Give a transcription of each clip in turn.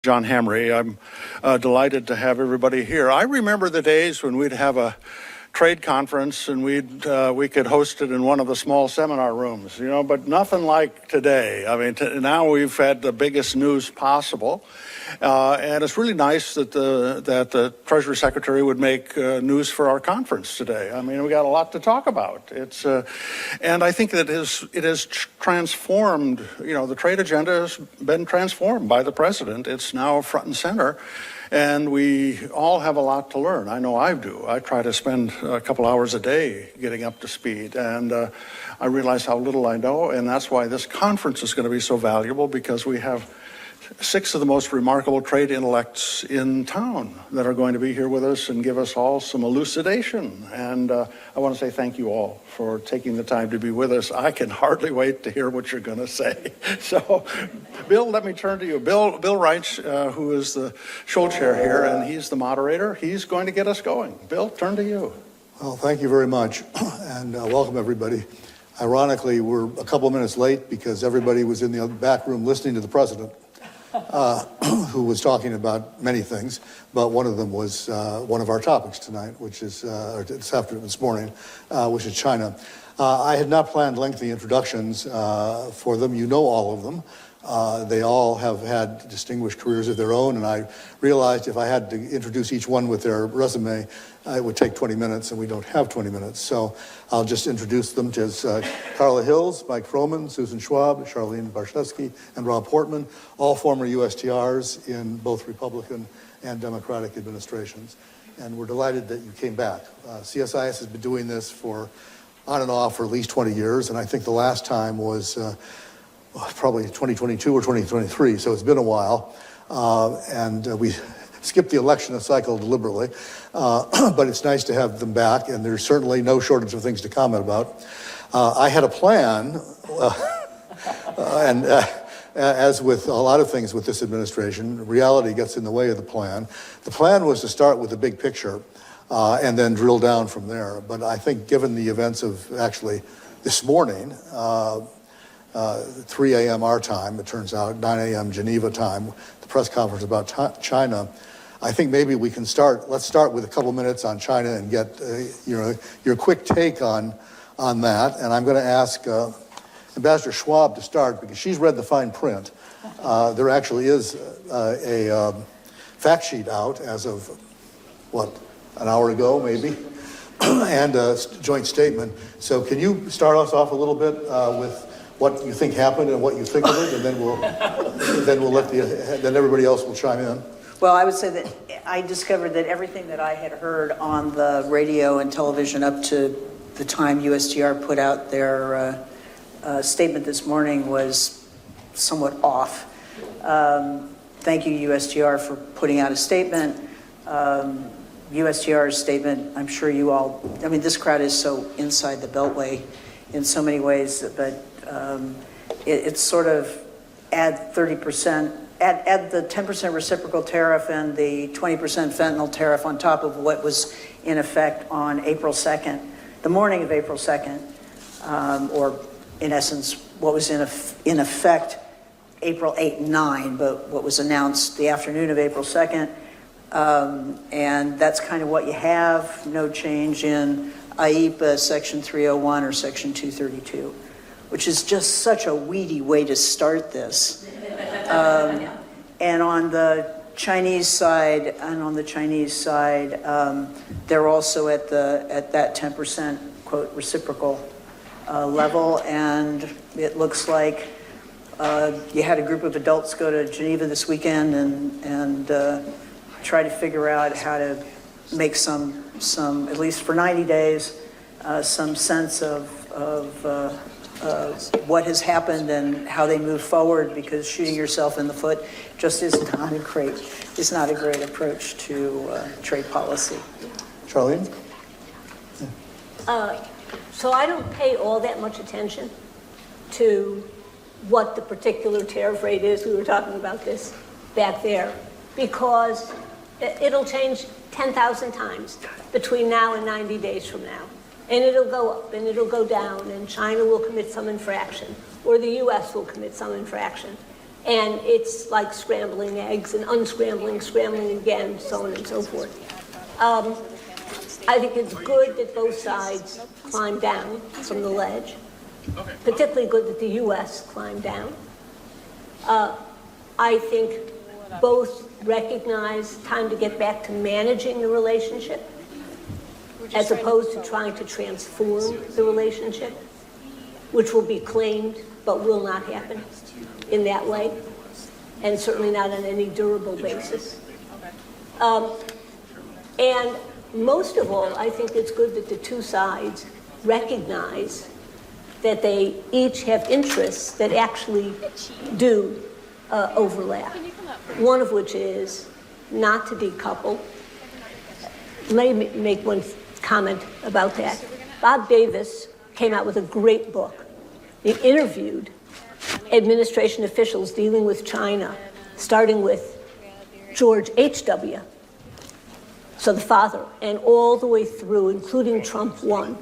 John Hamre. I'm delighted to have everybody here. I remember the days when we'd have a trade conference and we could host it in one of the small seminar rooms, but nothing like today. I mean, now we've had the biggest news possible, and it's really nice that the Treasury Secretary would make news for our conference today. I mean, we got a lot to talk about. And I think that it has transformed. The trade agenda has been transformed by the president. It's now front and center. And we all have a lot to learn. I know I do. I try to spend a couple hours a day getting up to speed, and I realize how little I know, and that's why this conference is going to be so valuable, because we have 6 of the most remarkable trade intellects in town that are going to be here with us and give us all some elucidation. And I want to say thank you all for taking the time to be with us. I can hardly wait to hear what you're going to say. So, Bill, let me turn to you. Bill Reich, who is the Scholl chair here, and he's the moderator. He's going to get us going. Bill, turn to you. Well, thank you very much, and welcome everybody. Ironically, we're a couple minutes late because everybody was in the back room listening to the president. Who was talking about many things, but one of them was one of our topics tonight, which is, or this morning, which is China. I had not planned lengthy introductions for them. You know all of them. They all have had distinguished careers of their own, and I realized if I had to introduce each one with their resume, it would take 20 minutes, and we don't have 20 minutes. So I'll just introduce them as Carla Hills, Mike Froman, Susan Schwab, Charlene Barshevsky, and Rob Portman, all former USTRs in both Republican and Democratic administrations. And we're delighted that you came back. CSIS has been doing this on and off for at least 20 years, and I think the last time was probably 2022 or 2023, so it's been a while. And we skipped the election cycle deliberately, but it's nice to have them back, and there's certainly no shortage of things to comment about. I had a plan, and as with a lot of things with this administration, reality gets in the way of the plan. The plan was to start with the big picture and then drill down from there. But I think given the events of actually this morning, 3 a.m. our time, it turns out, 9 a.m. Geneva time, the press conference about China, I think maybe we can let's start with a couple minutes on China and get your quick take on that. And I'm going to ask Ambassador Schwab to start, because she's read the fine print. There actually is a fact sheet out as of, an hour ago maybe, and a joint statement. So can you start us off a little bit with what you think happened and what you think of it, and then everybody else will chime in. Well, I would say that I discovered that everything that I had heard on the radio and television up to the time USTR put out their statement this morning was somewhat off. Thank you, USTR, for putting out a statement. USTR's statement, I'm sure you all, this crowd is so inside the Beltway in so many ways, but it's sort of add 30%, add the 10% reciprocal tariff and the 20% fentanyl tariff on top of what was in effect on April 2nd, the morning of April 2nd, or in essence, what was in effect April 8 and 9, but what was announced the afternoon of April 2nd. And that's kind of what you have, no change in IEPA Section 301 or Section 232, which is just such a weedy way to start this. And on the Chinese side, they're also at that 10% quote reciprocal level, and it looks like you had a group of adults go to Geneva this weekend and try to figure out how to make some at least for 90 days, some sense of what has happened and how they move forward, because shooting yourself in the foot just is not a great approach to trade policy. Charlene? So I don't pay all that much attention to what the particular tariff rate is. We were talking about this back there, because it'll change 10,000 times between now and 90 days from now. And it'll go up and it'll go down, and China will commit some infraction, or the US will commit some infraction. And it's like scrambling eggs and unscrambling, scrambling again, so on and so forth. I think it's good that both sides climb down from the ledge, particularly good that the U.S. climbed down. I think both recognize time to get back to managing the relationship as opposed to trying to transform the relationship, which will be claimed but will not happen in that way, and certainly not on any durable basis. And most of all, I think it's good that the two sides recognize that they each have interests that actually do overlap, one of which is not to decouple. Let me make one comment about that. Bob Davis came out with a great book. He interviewed administration officials dealing with China, starting with George H.W., so the father, and all the way through, including Trump 1.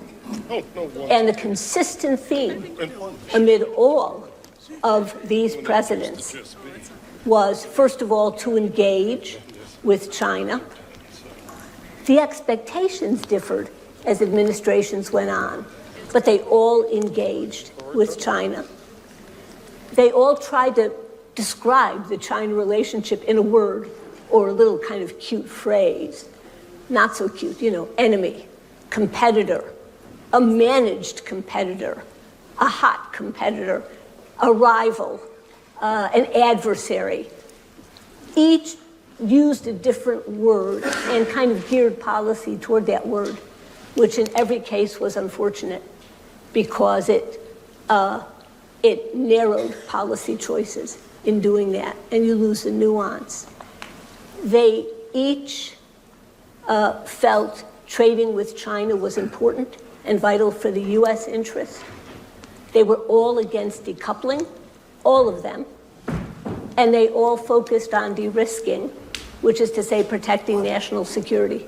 And the consistent theme amid all of these presidents was, first of all, to engage with China. The expectations differed as administrations went on, but they all engaged with China. They all tried to describe the China relationship in a word or a little kind of cute phrase. Not so cute, enemy, competitor, a managed competitor, a hot competitor, a rival, an adversary. Each used a different word and kind of geared policy toward that word, which in every case was unfortunate because it narrowed policy choices in doing that, and you lose the nuance. They each felt trading with China was important and vital for the U.S. interest. They were all against decoupling, all of them, and they all focused on de-risking, which is to say protecting national security.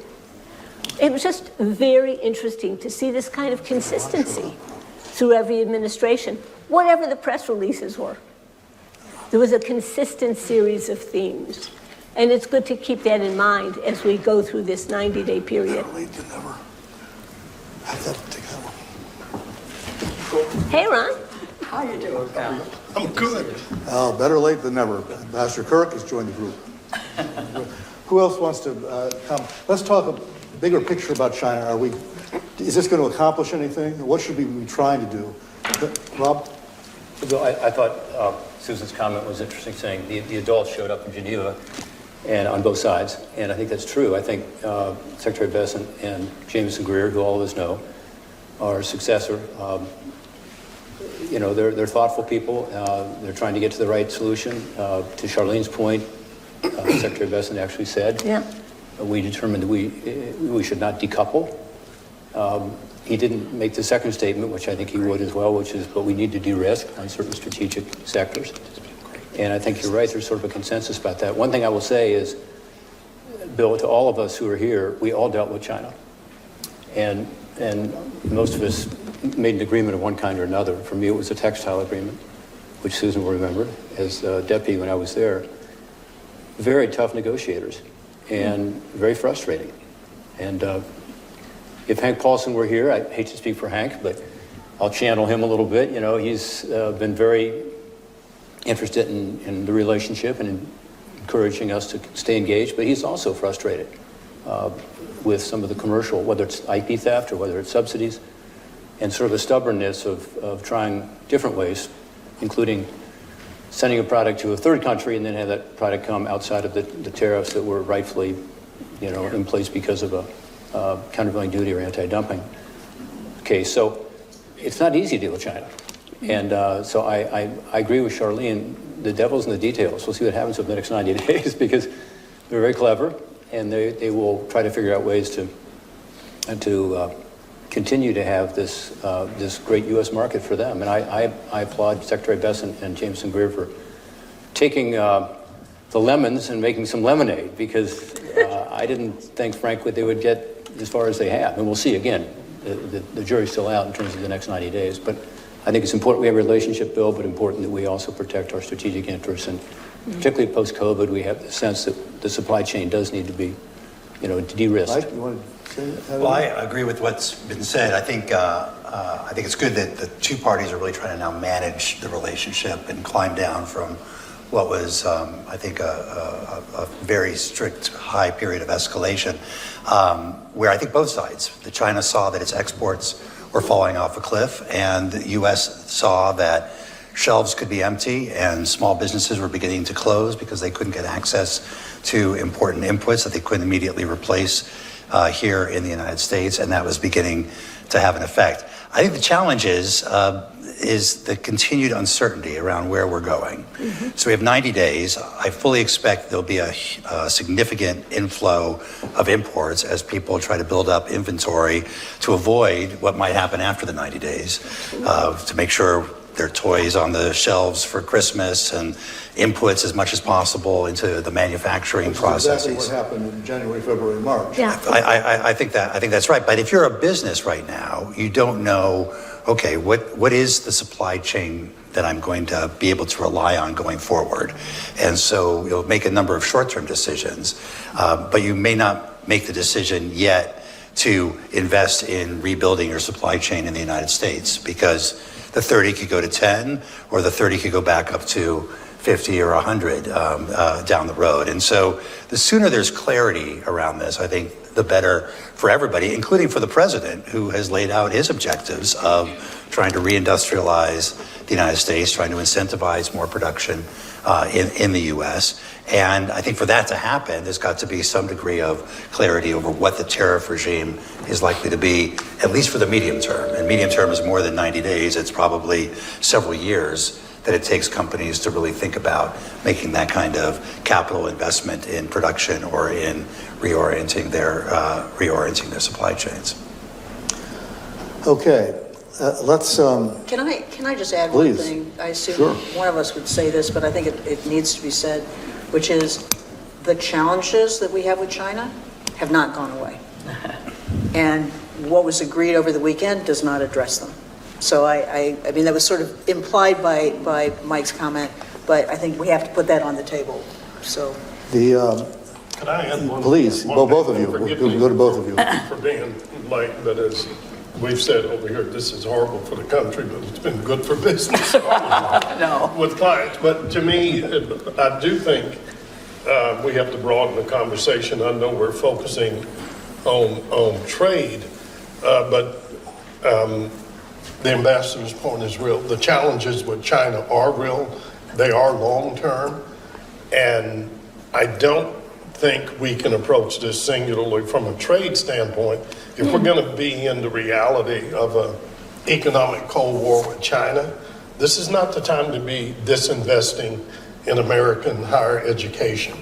It was just very interesting to see this kind of consistency through every administration, whatever the press releases were. There was a consistent series of themes. And it's good to keep that in mind as we go through this 90-day period. Hey, Ron. How you doing, pal? I'm good. Better late than never. Ambassador Kirk has joined the group. Who else wants to come? Let's talk a bigger picture about China. Is this going to accomplish anything? What should we be trying to do? Rob? Well, I thought Susan's comment was interesting, saying the adults showed up in Geneva and on both sides, and I think that's true. I think Secretary Bessent and Jameson Greer, who all of us know, our successor, they're thoughtful people. They're trying to get to the right solution. To Charlene's point, Secretary Bessent actually said, we determined that we should not decouple. He didn't make the second statement, which I think he would as well, which is, but we need to de-risk on certain strategic sectors. And I think you're right, there's sort of a consensus about that. One thing I will say is, Bill, to all of us who are here, we all dealt with China. And most of us made an agreement of one kind or another. For me, it was a textile agreement, which Susan will remember as deputy when I was there. Very tough negotiators and very frustrating. And if Hank Paulson were here, I hate to speak for Hank, but I'll channel him a little bit. He's been very interested in the relationship and in encouraging us to stay engaged, but he's also frustrated with some of the commercial, whether it's IP theft or whether it's subsidies, and sort of a stubbornness of trying different ways, including sending a product to a third country and then have that product come outside of the tariffs that were rightfully, in place because of a countervailing duty or anti-dumping case. So it's not easy to deal with China. And so I agree with Charlene, the devil's in the details. We'll see what happens over the next 90 days because they're very clever and they will try to figure out ways to continue to have this great U.S. market for them. And I applaud Secretary Bessent and Jameson Greer for taking the lemons and making some lemonade because I didn't think, frankly, they would get as far as they have. And we'll see again. The jury's still out in terms of the next 90 days. But I think it's important we have a relationship build, but important that we also protect our strategic interests. And particularly post-COVID, we have the sense that the supply chain does need to be, de-risked. Mike, you want to say that? Well, I agree with what's been said. I think it's good that the two parties are really trying to now manage the relationship and climb down from what was, I think, a very strict high period of escalation, where I think both sides, the China saw that its exports were falling off a cliff, and the U.S. saw that shelves could be empty and small businesses were beginning to close because they couldn't get access to important inputs that they couldn't immediately replace here in the United States, and that was beginning to have an effect. I think the challenge is the continued uncertainty around where we're going. Mm-hmm. So we have 90 days. I fully expect there'll be a significant inflow of imports as people try to build up inventory to avoid what might happen after the 90 days, to make sure there are toys on the shelves for Christmas and inputs as much as possible into the manufacturing processes. Exactly what happened in January, February, March. Yeah. I think that's right. But if you're a business right now, you don't know, okay, what is the supply chain that I'm going to be able to rely on going forward? And so you'll make a number of short-term decisions, but you may not make the decision yet to invest in rebuilding your supply chain in the United States, because the 30 could go to 10, or the 30 could go back up to 50 or 100 down the road. And so the sooner there's clarity around this, I think the better for everybody, including for the president, who has laid out his objectives of trying to reindustrialize the United States, trying to incentivize more production in the U.S. And I think for that to happen, there's got to be some degree of clarity over what the tariff regime is likely to be, at least for the medium term. And medium term is more than 90 days. It's probably several years that it takes companies to really think about making that kind of capital investment in production or in reorienting their supply chains. Okay, let's. Can I just add Please. one thing? I assume Sure. one of us would say this, but I think it needs to be said, which is the challenges that we have with China have not gone away. And what was agreed over the weekend does not address them. So I mean, that was sort of implied by Mike's comment, but I think we have to put that on the table. So Can I add one? Please, one well, thing? both of you. Forgive We'll me go to both of you. For being late, but as we've said over here, this is horrible for the country, but it's been good for business. No. With clients. But to me, I do think we have to broaden the conversation. I know we're focusing on trade, but the ambassador's point is real. The challenges with China are real. They are long-term. And I don't think we can approach this singularly from a trade standpoint. If we're going to be in the reality of an economic Cold War with China, this is not the time to be disinvesting in American higher education,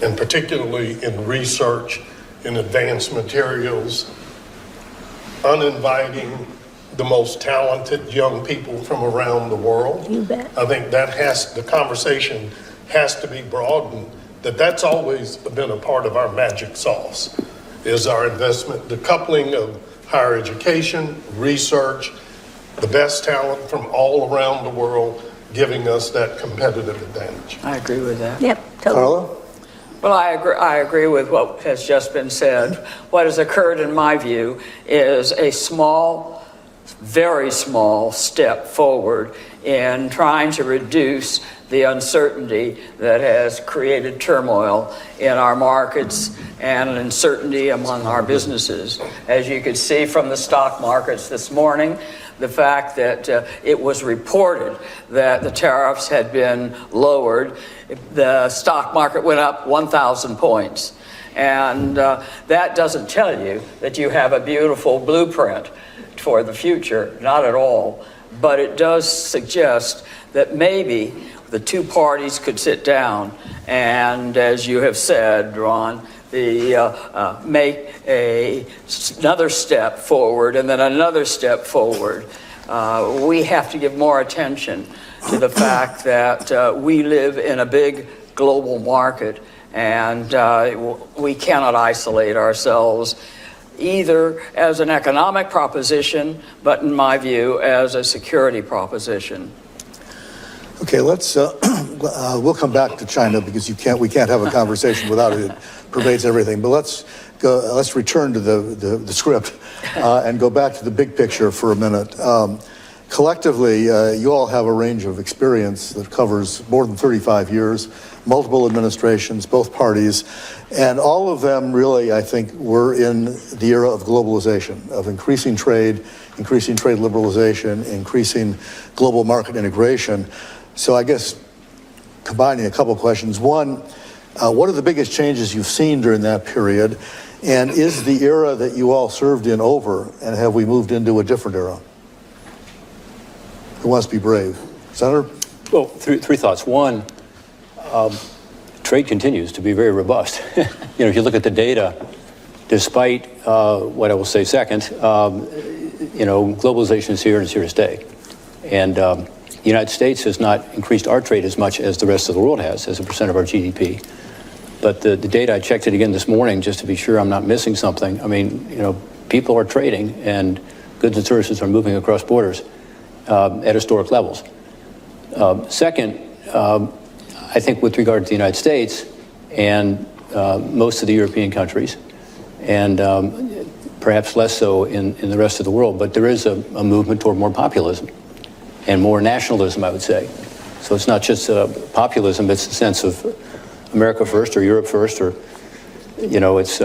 and particularly in research, in advanced materials, uninviting the most talented young people from around the world. You bet. I think the conversation has to be broadened, that's always been a part of our magic sauce, is our investment, the coupling of higher education, research, the best talent from all around the world, giving us that competitive advantage. I agree with that. Yep, totally. Carla? Well, I agree with what has just been said. What has occurred, in my view, is a small, very small step forward in trying to reduce the uncertainty that has created turmoil in our markets and uncertainty among our businesses. As you could see from the stock markets this morning, the fact that it was reported that the tariffs had been lowered, the stock market went up 1,000 points. And that doesn't tell you that you have a beautiful blueprint for the future, not at all. But it does suggest that maybe the two parties could sit down and, as you have said, Ron, make another step forward and then another step forward. We have to give more attention to the fact that we live in a big global market, and we cannot isolate ourselves. either as an economic proposition, but in my view, as a security proposition. Okay, let's, we'll come back to China because we can't have a conversation without it. It pervades everything. But let's return to the script and go back to the big picture for a minute. Collectively, you all have a range of experience that covers more than 35 years, multiple administrations, both parties, and all of them really, I think, were in the era of globalization, of increasing trade liberalization, increasing global market integration. So I guess combining a couple questions. One, what are the biggest changes you've seen during that period? And is the era that you all served in over, and have we moved into a different era? Who wants to be brave? Senator? Well, three thoughts. One, trade continues to be very robust. If you look at the data, despite what I will say second, globalization is here and it's here to stay. And the United States has not increased our trade as much as the rest of the world has, as a percent of our GDP. But the data, I checked it again this morning just to be sure I'm not missing something. I mean, people are trading and goods and services are moving across borders at historic levels. Second, I think with regard to the United States and most of the European countries, and perhaps less so in the rest of the world, but there is a movement toward more populism and more nationalism, I would say. So it's not just populism, it's a sense of America first or Europe first, or it's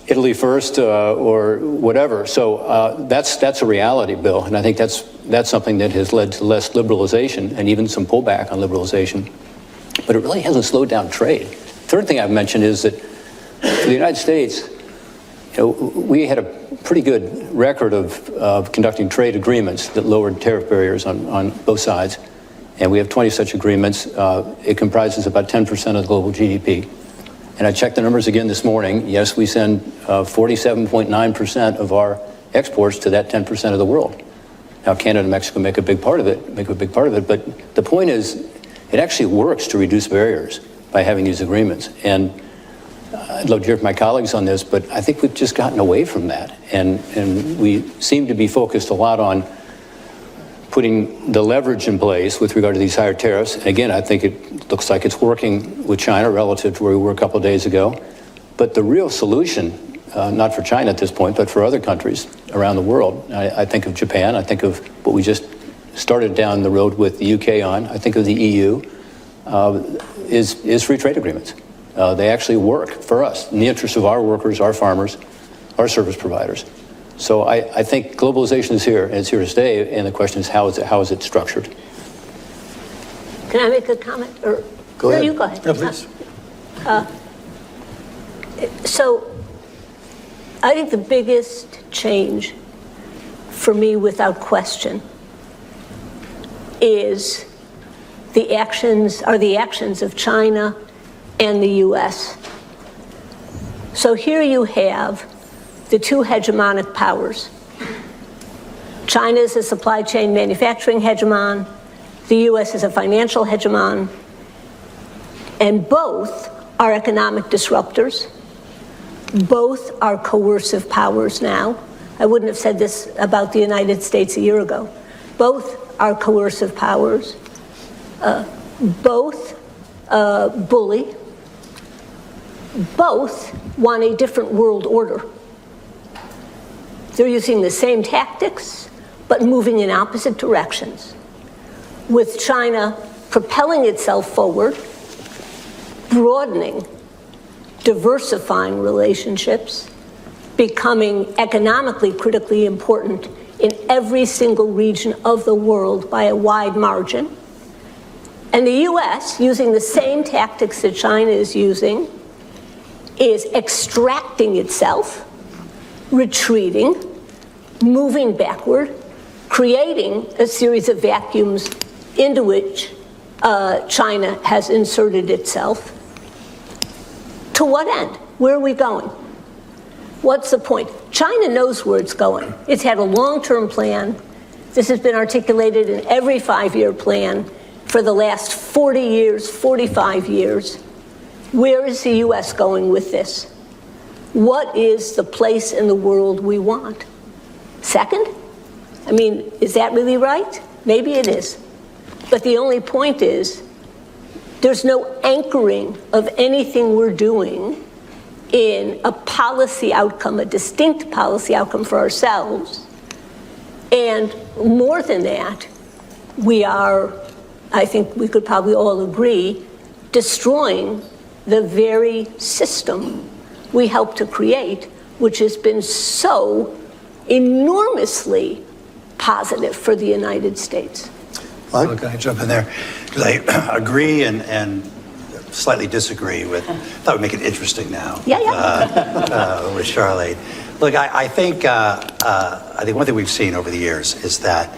Italy first or whatever. So that's a reality, Bill, and I think that's something that has led to less liberalization and even some pullback on liberalization. But it really hasn't slowed down trade. Third thing I've mentioned is that for the United States, we had a pretty good record of conducting trade agreements that lowered tariff barriers on both sides. And we have 20 such agreements. It comprises about 10% of the global GDP. And I checked the numbers again this morning. Yes, we send 47.9% of our exports to that 10% of the world. Now, Canada and Mexico make a big part of it, but the point is, it actually works to reduce barriers by having these agreements. And I'd love to hear from my colleagues on this, but I think we've just gotten away from that. And we seem to be focused a lot on putting the leverage in place with regard to these higher tariffs. And again, I think it looks like it's working with China relative to where we were a couple of days ago. But the real solution, not for China at this point, but for other countries around the world, I think of Japan, I think of what we just started down the road with the UK on, I think of the EU, is free trade agreements. They actually work for us in the interest of our workers, our farmers, our service providers. So I think globalization is here, and it's here to stay, and the question is how is it structured? Can I make a comment? Or go ahead. No, you go ahead. Yeah, please. So I think the biggest change for me, without question, is the actions of China and the US. So here you have the two hegemonic powers. China is a supply chain manufacturing hegemon, the US is a financial hegemon, and both are economic disruptors. Both are coercive powers now. I wouldn't have said this about the United States a year ago. Both are coercive powers. Both bully. Both want a different world order. They're using the same tactics, but moving in opposite directions. With China propelling itself forward, broadening, diversifying relationships, becoming economically critically important in every single region of the world by a wide margin. And the US, using the same tactics that China is using, is extracting itself, retreating, moving backward, creating a series of vacuums into which China has inserted itself. To what end? Where are we going? What's the point? China knows where it's going. It's had a long-term plan. This has been articulated in every 5-year plan for the last 40 years, 45 years. Where is the US going with this? what is the place in the world we want? Second? I mean, is that really right? Maybe it is. But the only point is, there's no anchoring of anything we're doing in a policy outcome, a distinct policy outcome for ourselves. And more than that, we are, I think we could probably all agree, destroying the very system we helped to create, which has been so enormously positive for the United States. Mike? Can I jump in there? Because I agree and slightly disagree with, I thought we'd make it interesting now. With Charlene. Look, I think one thing we've seen over the years is that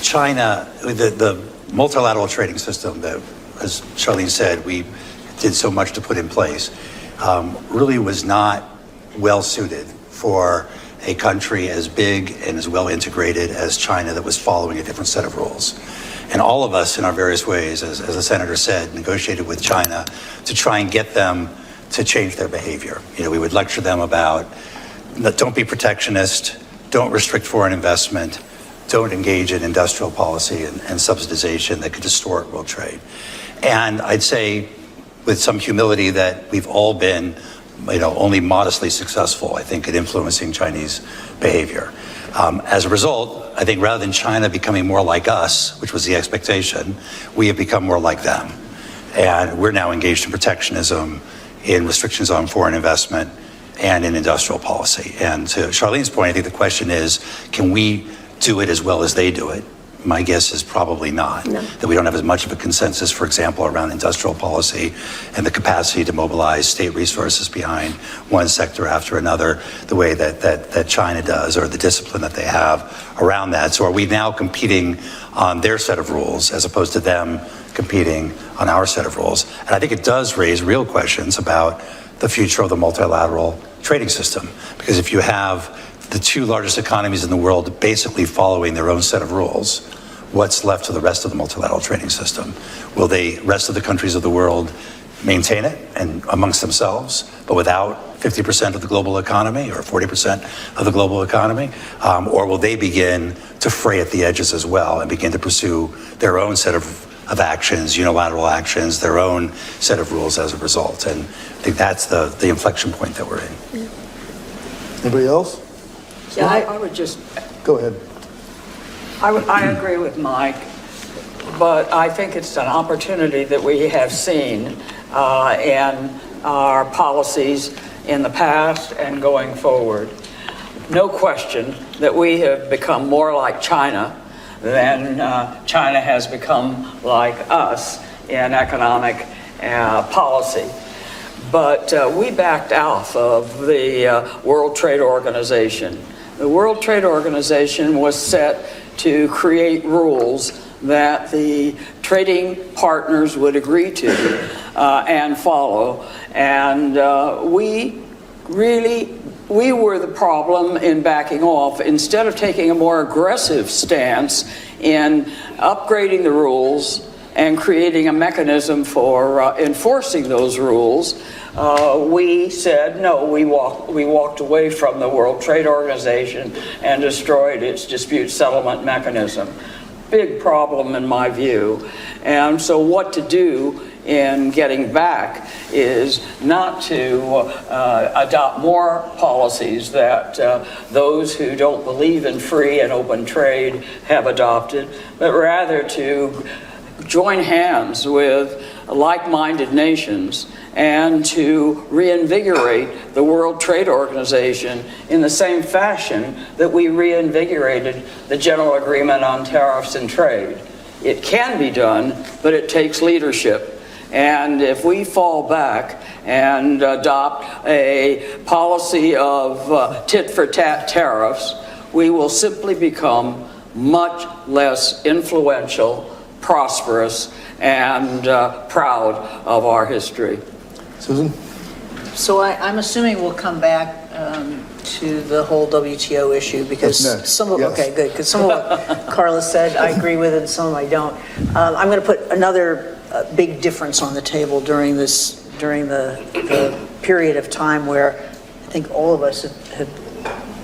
China, the multilateral trading system that, as Charlene said, we did so much to put in place, really was not well suited for a country as big and as well integrated as China that was following a different set of rules. And all of us in our various ways, as the Senator said, negotiated with China to try and get them to change their behavior. We would lecture them about, don't be protectionist, don't restrict foreign investment, don't engage in industrial policy and subsidization that could distort world trade. And I'd say with some humility that we've all been only modestly successful, I think, at influencing Chinese behavior. As a result, I think rather than China becoming more like us, which was the expectation, we have become more like them. And we're now engaged in protectionism, in restrictions on foreign investment, and in industrial policy. And to Charlene's point, I think the question is, can we do it as well as they do it? My guess is probably not. No. That we don't have as much of a consensus, for example, around industrial policy and the capacity to mobilize state resources behind one sector after another, the way that China does, or the discipline that they have around that. So are we now competing on their set of rules as opposed to them competing on our set of rules? And I think it does raise real questions about the future of the multilateral trading system. Because if you have the two largest economies in the world basically following their own set of rules, what's left to the rest of the multilateral trading system? Will the rest of the countries of the world maintain it and amongst themselves, but without 50% of the global economy or 40% of the global economy? Or will they begin to fray at the edges as well and begin to pursue their own set of actions, unilateral actions, their own set of rules as a result? And I think that's the inflection point that we're in. Yeah. Anybody else? Yeah, I would just... Go ahead. I agree with Mike, but I think it's an opportunity that we have seen in our policies in the past and going forward. No question that we have become more like China than China has become like us in economic policy. But we backed out of the World Trade Organization. The World Trade Organization was set to create rules that the trading partners would agree to and follow. And we were the problem in backing off. Instead of taking a more aggressive stance in upgrading the rules and creating a mechanism for enforcing those rules, we said no. We walked away from the World Trade Organization and destroyed its dispute settlement mechanism. Big problem in my view. And so what to do in getting back is not to adopt more policies that those who don't believe in free and open trade have adopted, but rather to join hands with like-minded nations and to reinvigorate the World Trade Organization in the same fashion that we reinvigorated the General Agreement on Tariffs and Trade. It can be done, but it takes leadership. And if we fall back and adopt a policy of tit-for-tat tariffs, we will simply become much less influential, prosperous, and proud of our history. Susan? So I'm assuming we'll come back to the whole WTO issue because That's next. some of Yes. okay, good. Because some of what Carla said, I agree with, and some I don't. I'm going to put another big difference on the table during the period of time where I think all of us have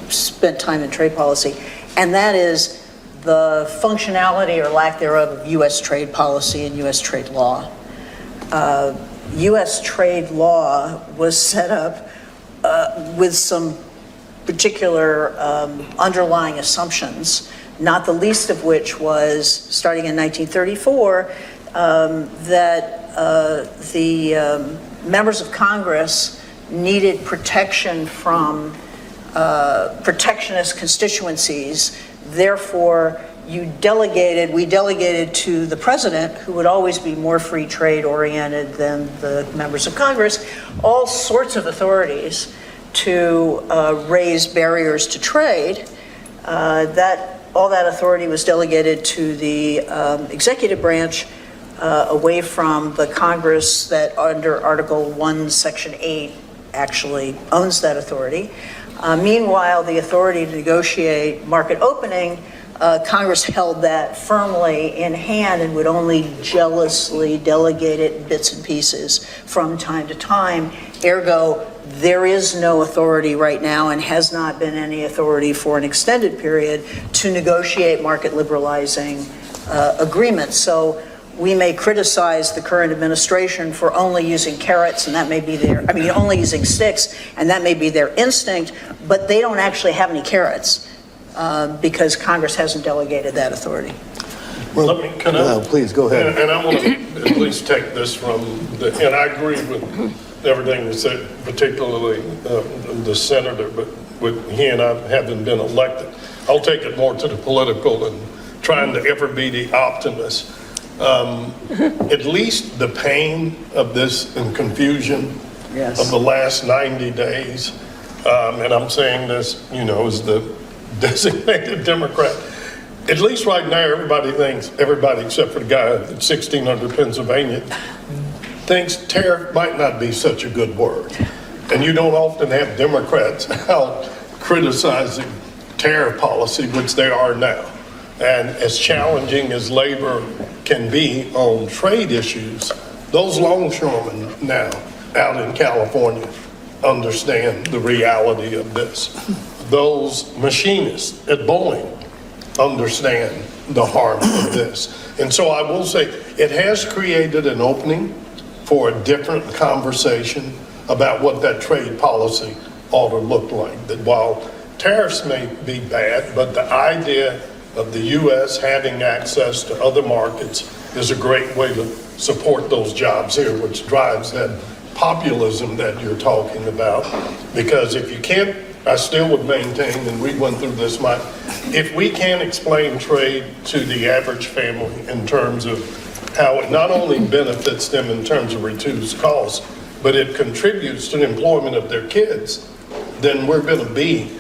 spent time in trade policy, and that is the functionality or lack thereof of U.S. trade policy and U.S. trade law. U.S. trade law was set up with some particular underlying assumptions, not the least of which was, starting in 1934, that the members of Congress needed protection from protectionist constituencies. Therefore, we delegated to the president, who would always be more free trade oriented than the members of Congress, all sorts of authorities to raise barriers to trade. All that authority was delegated to the executive branch, away from the Congress that under Article 1, Section 8 actually owns that authority. Meanwhile, the authority to negotiate market opening, Congress held that firmly in hand and would only jealously delegate it in bits and pieces from time to time. Ergo, there is no authority right now, and has not been any authority for an extended period, to negotiate market liberalizing agreements. So we may criticize the current administration for only using carrots, and that may be only using sticks, and that may be their instinct, but they don't actually have any carrots because Congress hasn't delegated that authority. Well, please, go ahead. And I want to at least take this from, and I agree with everything you said, particularly the senator, but he and I haven't been elected. I'll take it more to the political and trying to ever be the optimist. At least the pain of this and confusion of the last 90 days, and I'm saying this, as the designated Democrat, at least right now everybody except for the guy at 1600 Pennsylvania thinks tariff might not be such a good word. And you don't often have Democrats out criticizing tariff policy, which they are now. And as challenging as labor can be on trade issues, those longshoremen now out in California understand the reality of this. Those machinists at Boeing understand the harm of this. And so I will say it has created an opening for a different conversation about what that trade policy ought to look like. That while tariffs may be bad, but the idea of the U.S. having access to other markets is a great way to support those jobs here, which drives that populism that you're talking about. Because if you can't, I still would maintain, and we went through this, Mike, if we can't explain trade to the average family in terms of how it not only benefits them in terms of reduced costs, but it contributes to the employment of their kids, then we're going to be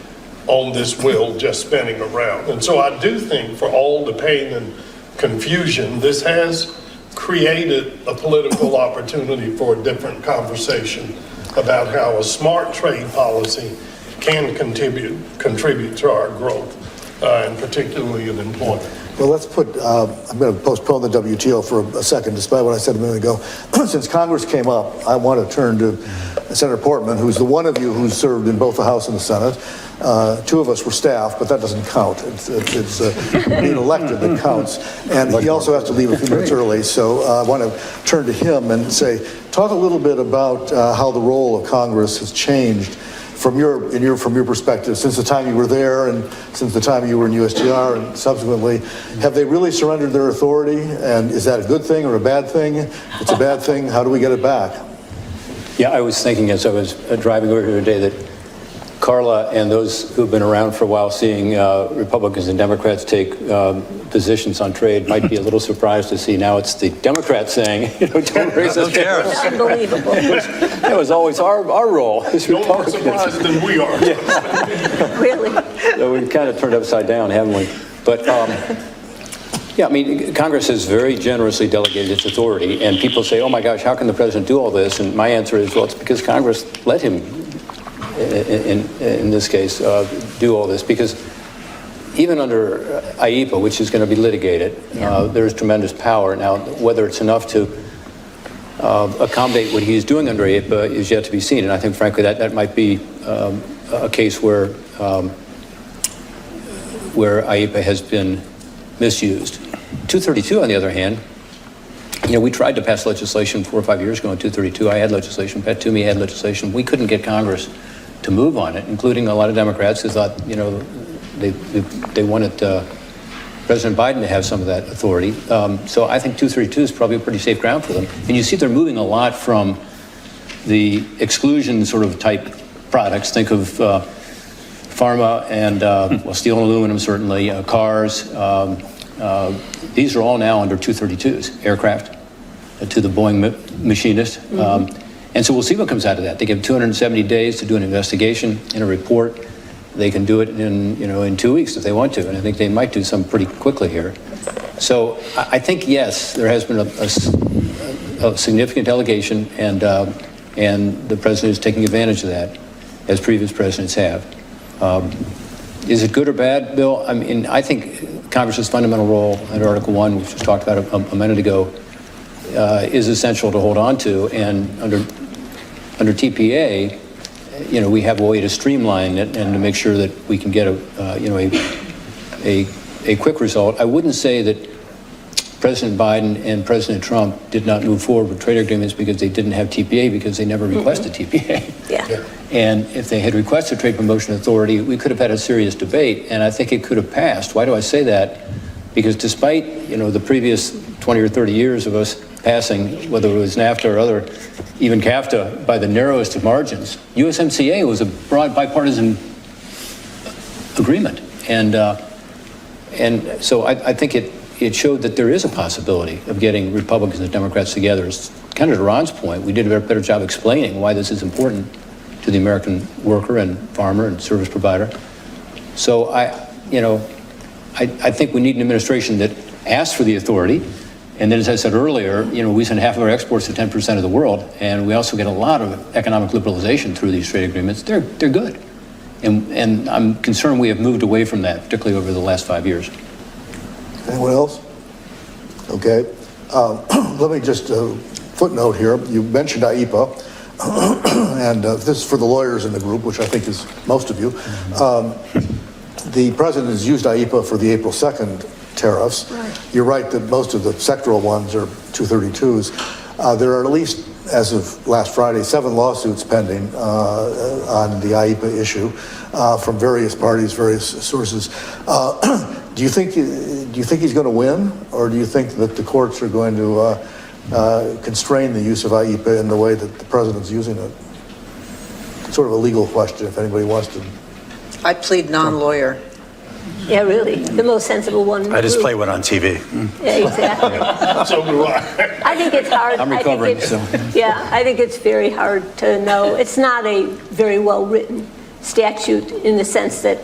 on this wheel just spinning around. And so I do think for all the pain and confusion, this has created a political opportunity for a different conversation about how a smart trade policy can contribute to our growth, and particularly in employment. Well, let's I'm going to postpone the WTO for a second, despite what I said a minute ago. Since Congress came up, I want to turn to Senator Portman, who's the one of you who's served in both the House and the Senate. Two of us were staff, but that doesn't count. It's being elected that counts. And he also has to leave a few minutes early, so I want to turn to him and say, talk a little bit about how the role of Congress has changed from your perspective, since the time you were there and since the time you were in USTR and subsequently. Have they really surrendered their authority? And is that a good thing or a bad thing? If it's a bad thing, how do we get it back? Yeah, I was thinking as I was driving over here today that Carla and those who've been around for a while seeing Republicans and Democrats take positions on trade might be a little surprised to see now it's the Democrats saying, don't raise those tariffs. Unbelievable. That was always our role as No more Republicans. surprised than we are. Really? So we've kind of turned upside down, haven't we? But yeah, I mean, Congress has very generously delegated its authority, and people say, oh my gosh, how can the president do all this? And my answer is, well, it's because Congress let him, in this case, do all this, because even under IEPA, which is going to be litigated, there's tremendous power. Now, whether it's enough to accommodate what he's doing under APA is yet to be seen. And I think, frankly, that might be a case where IEPA has been misused. 232, on the other hand, we tried to pass legislation 4 or 5 years ago on 232. I had legislation. Pat Toomey had legislation. We couldn't get Congress to move on it, including a lot of Democrats who thought, they wanted President Biden to have some of that authority. So I think 232 is probably a pretty safe ground for them. And you see they're moving a lot from the exclusion sort of type products. Think of pharma and, steel and aluminum, certainly, cars. These are all now under 232s, aircraft, to the Boeing machinist. And so we'll see what comes out of that. They give 270 days to do an investigation and a report. They can do it in 2 weeks if they want to, and I think they might do some pretty quickly here. So I think, yes, there has been a significant delegation, and the president is taking advantage of that, as previous presidents have. Is it good or bad, Bill? I mean, I think Congress's fundamental role under Article 1, which was talked about a minute ago, is essential to hold on to, and under TPA, we have a way to streamline it and to make sure that we can get a quick result. I wouldn't say that President Biden and President Trump did not move forward with trade agreements because they didn't have TPA, because they never requested TPA. Yeah. And if they had requested trade promotion authority, we could have had a serious debate, and I think it could have passed. Why do I say that? Because despite, the previous 20 or 30 years of us passing, whether it was NAFTA or other, even CAFTA, by the narrowest of margins, USMCA was a broad bipartisan agreement. And so I think it showed that there is a possibility of getting Republicans and Democrats together. It's kind of to Ron's point, we did a better job explaining why this is important to the American worker and farmer and service provider. So I think we need an administration that asks for the authority. And then, as I said earlier, we send half of our exports to 10% of the world, and we also get a lot of economic liberalization through these trade agreements. They're good. And I'm concerned we have moved away from that, particularly over the last 5 years. Anyone else? Okay. Let me just footnote here. You mentioned IEPA, and this is for the lawyers in the group, which I think is most of you. The president has used IEPA for the April 2nd tariffs. Right. You're right that most of the sectoral ones are 232s. There are at least, as of last Friday, 7 lawsuits pending on the IEPA issue from various parties, various sources. Do you think he's going to win, or do you think that the courts are going to constrain the use of IEPA in the way that the president's using it? It's sort of a legal question, if anybody wants to. I plead non-lawyer. Yeah, really, the most sensible one. I just play one on TV. Yeah, exactly. So do I. I think it's hard. I'm recovering, I think it's very hard to know. It's not a very well-written statute in the sense that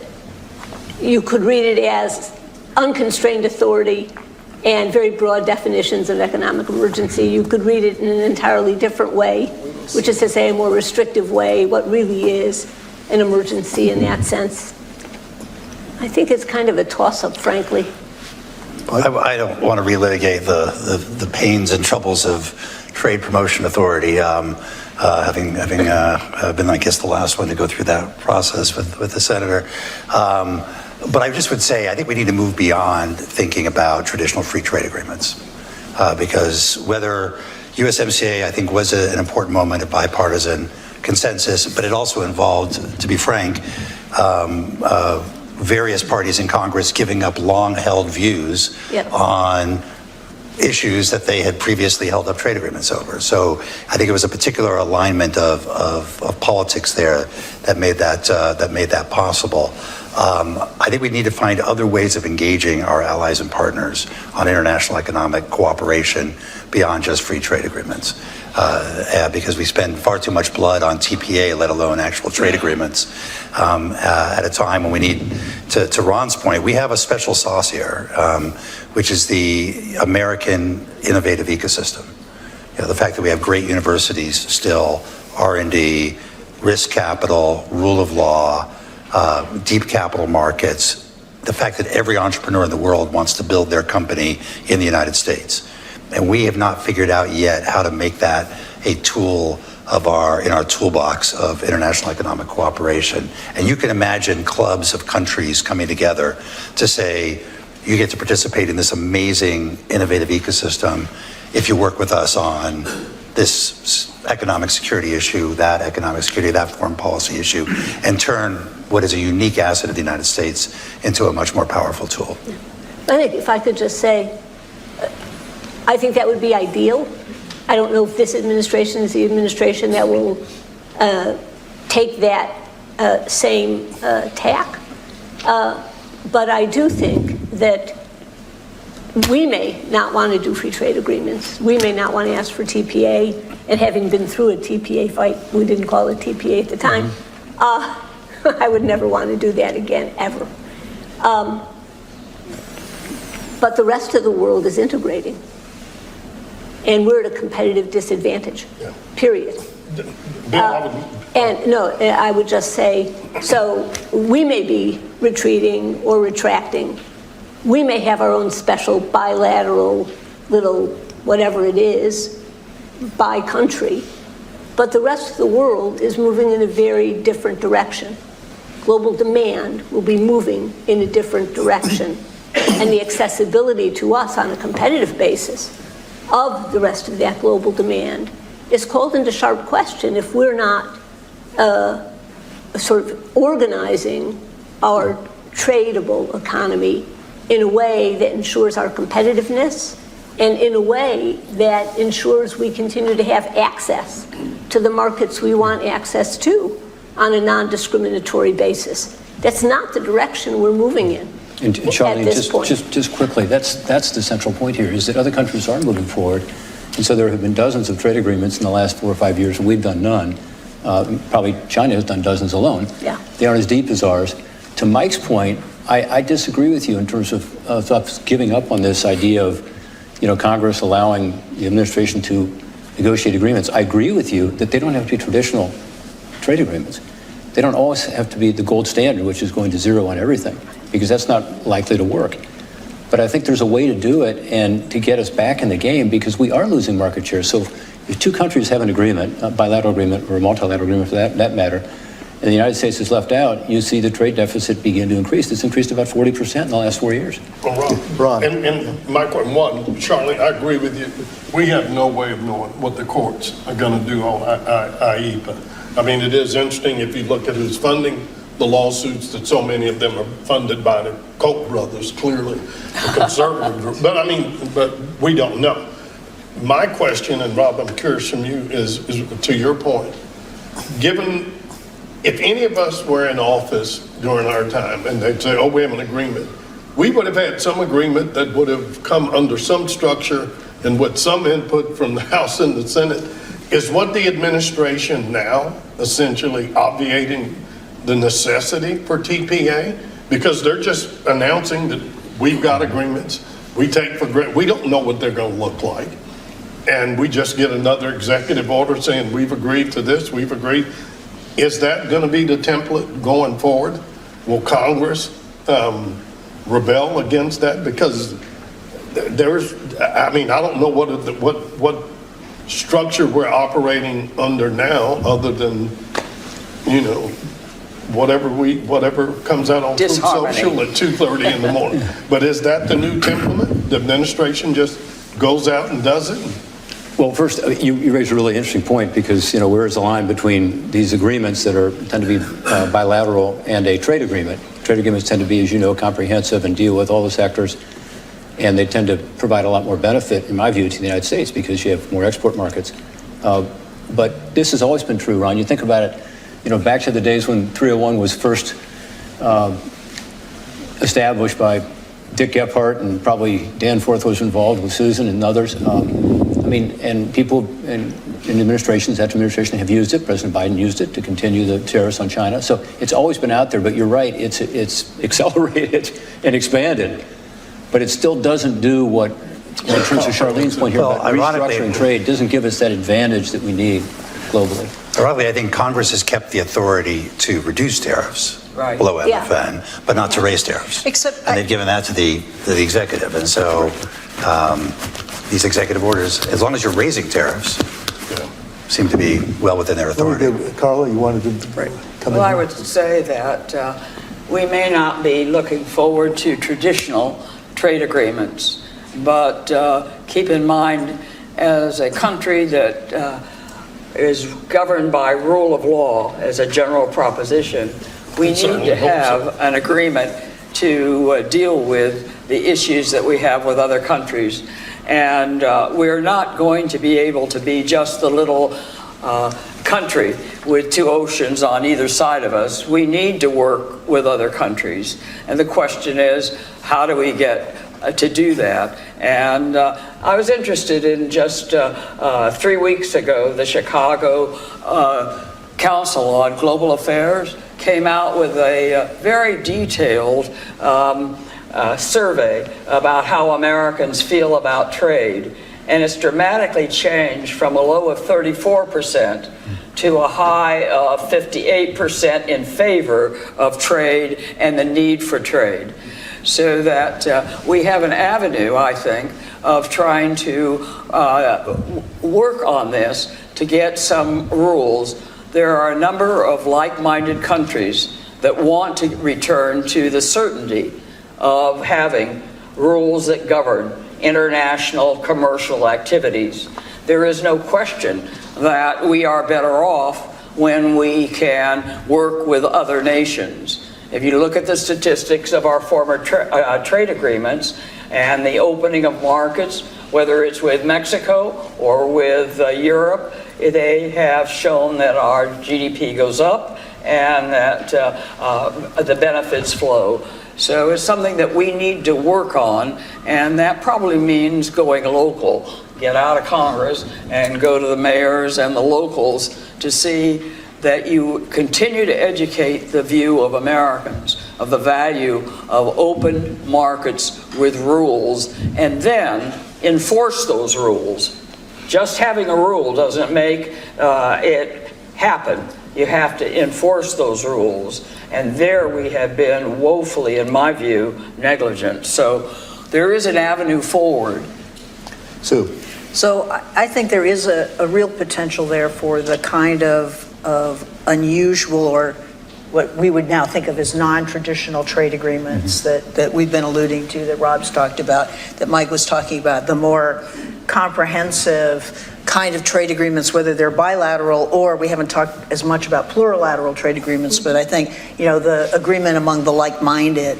you could read it as unconstrained authority and very broad definitions of economic emergency. You could read it in an entirely different way, which is to say a more restrictive way, what really is an emergency in that sense. I think it's kind of a toss-up, frankly. I don't want to relitigate the pains and troubles of trade promotion authority, having been, I guess, the last one to go through that process with the senator. But I just would say I think we need to move beyond thinking about traditional free trade agreements, because whether USMCA, I think, was an important moment of bipartisan consensus, but it also involved, to be frank, various parties in Congress giving up long-held views on issues that they had previously held up trade agreements over. So I think it was a particular alignment of politics there that made that possible. I think we need to find other ways of engaging our allies and partners on international economic cooperation beyond just free trade agreements, because we spend far too much blood on TPA, let alone actual trade agreements, at a time when we need, to Ron's point, we have a special sauce here, which is the American innovative ecosystem. The fact that we have great universities still, R&D, risk capital, rule of law, deep capital markets, the fact that every entrepreneur in the world wants to build their company in the United States. And we have not figured out yet how to make that a tool in our toolbox of international economic cooperation. And you can imagine clubs of countries coming together to say, you get to participate in this amazing, innovative ecosystem if you work with us on this economic security issue, that economic security, that foreign policy issue, and turn what is a unique asset of the United States into a much more powerful tool. I think if I could just say, I think that would be ideal. I don't know if this administration is the administration that will take that same tack. But I do think that we may not want to do free trade agreements. We may not want to ask for TPA. And having been through a TPA fight, we didn't call it TPA at the time, I would never want to do that again, ever. But the rest of the world is integrating. And we're at a competitive disadvantage, period. And no, I would just say, so we may be retreating or retracting. We may have our own special bilateral little whatever it is by country, but the rest of the world is moving in a very different direction. Global demand will be moving in a different direction, and the accessibility to us on a competitive basis of the rest of that global demand is called into sharp question if we're not sort of organizing our tradable economy in a way that ensures our competitiveness and in a way that ensures we continue to have access to the markets we want access to on a non-discriminatory basis. That's not the direction we're moving in. And Charlene, just quickly, that's the central point here, is that other countries are moving forward. And so there have been dozens of trade agreements in the last 4 or 5 years, and we've done none. Probably China has done dozens alone. Yeah. They aren't as deep as ours. To Mike's point, I disagree with you in terms of us giving up on this idea of, Congress allowing the administration to negotiate agreements. I agree with you that they don't have to be traditional trade agreements. They don't always have to be the gold standard, which is going to zero on everything, because that's not likely to work. But I think there's a way to do it and to get us back in the game, because we are losing market share. So if two countries have an agreement, a bilateral agreement or a multilateral agreement for that matter, and the United States is left out, you see the trade deficit begin to increase. It's increased about 40% in the last 4 years. Well, Ron. And my question, one, Charlie, I agree with you. We have no way of knowing what the courts are going to do on IEPA. I mean, it is interesting if you look at who's funding the lawsuits, that so many of them are funded by the Koch brothers, clearly, the conservative group. But we don't know. My question, and Rob, I'm curious from you, is to your point, given if any of us were in office during our time and they'd say, oh, we have an agreement, we would have had some agreement that would have come under some structure and with some input from the House and the Senate. Is what the administration now essentially obviating the necessity for TPA? Because they're just announcing that we've got agreements, we take for granted, we don't know what they're going to look like. And we just get another executive order saying we've agreed to this, we've agreed. Is that going to be the template going forward? Will Congress rebel against that? Because there's, I don't know what structure we're operating under now, other than, whatever comes out on Food Social at 2:30 in the morning. But is that the new template? The administration just goes out and does it? Well, first, you raise a really interesting point, because, where is the line between these agreements that tend to be bilateral and a trade agreement? Trade agreements tend to be, as you know, comprehensive and deal with all the sectors, and they tend to provide a lot more benefit, in my view, to the United States, because you have more export markets. But this has always been true, Ron. You think about it, back to the days when 301 was first established by Dick Gephardt, and probably Dan Forth was involved with Susan and others. And people in administrations after administration have used it. President Biden used it to continue the tariffs on China. So it's always been out there, but you're right, it's accelerated and expanded. But it still doesn't do what, in terms of Charlene's point here, about restructuring trade, doesn't give us that advantage that we need globally. Ironically, I think Congress has kept the authority to reduce tariffs below MFN, but not to raise tariffs. And they've given that to the executive. And so these executive orders, as long as you're raising tariffs, seem to be well within their authority. Carla, you wanted to come in? Well, I would say that we may not be looking forward to traditional trade agreements, but keep in mind, as a country that is governed by rule of law as a general proposition, we need to have an agreement to deal with the issues that we have with other countries. And we're not going to be able to be just the little country with two oceans on either side of us. We need to work with other countries. And the question is, how do we get to do that? And I was interested in just 3 weeks ago, the Chicago Council on Global Affairs came out with a very detailed survey about how Americans feel about trade. And it's dramatically changed from a low of 34% to a high of 58% in favor of trade and the need for trade. So that we have an avenue, I think, of trying to work on this to get some rules. There are a number of like-minded countries that want to return to the certainty of having rules that govern international commercial activities. There is no question that we are better off when we can work with other nations. If you look at the statistics of our former trade agreements and the opening of markets, whether it's with Mexico or with Europe, they have shown that our GDP goes up and that the benefits flow. So it's something that we need to work on, and that probably means going local. Get out of Congress and go to the mayors and the locals to see that you continue to educate the view of Americans of the value of open markets with rules, and then enforce those rules. Just having a rule doesn't make it happen. You have to enforce those rules. And there we have been woefully, in my view, negligent. So there is an avenue forward. Sue. So I think there is a real potential there for the kind of unusual, or what we would now think of as non-traditional trade agreements that we've been alluding to, that Rob's talked about, that Mike was talking about, the more comprehensive kind of trade agreements, whether they're bilateral, or we haven't talked as much about plurilateral trade agreements, but I think, the agreement among the like-minded,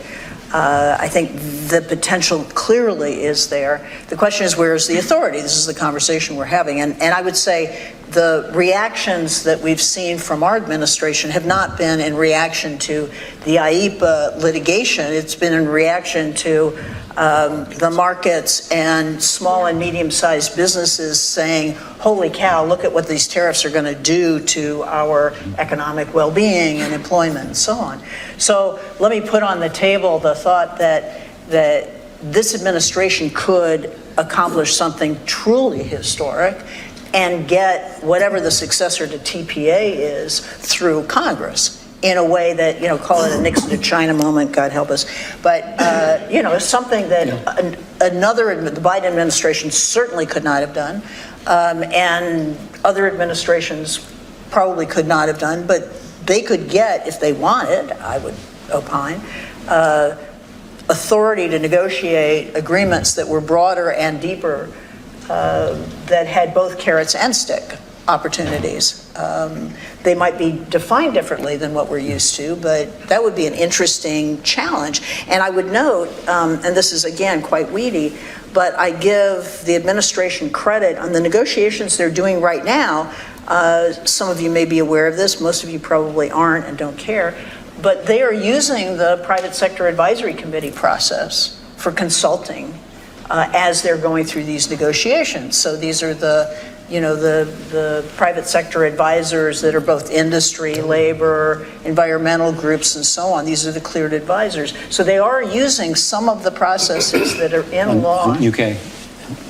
I think the potential clearly is there. The question is, where is the authority? This is the conversation we're having. And I would say the reactions that we've seen from our administration have not been in reaction to the IEPA litigation. It's been in reaction to the markets and small and medium-sized businesses saying, holy cow, look at what these tariffs are going to do to our economic well-being and employment and so on. So let me put on the table the thought that this administration could accomplish something truly historic and get whatever the successor to TPA is through Congress in a way that, call it a Nixon to China moment, God help us. But, it's something that the Biden administration certainly could not have done, and other administrations probably could not have done, but they could get, if they wanted, I would opine, authority to negotiate agreements that were broader and deeper, that had both carrots and stick opportunities. They might be defined differently than what we're used to, but that would be an interesting challenge. And I would note, and this is again quite weedy, but I give the administration credit on the negotiations they're doing right now. Some of you may be aware of this, most of you probably aren't and don't care, but they are using the private sector advisory committee process for consulting as they're going through these negotiations. So these are the private sector advisors that are both industry, labor, environmental groups, and so on. These are the cleared advisors. So they are using some of the processes that are in law. UK.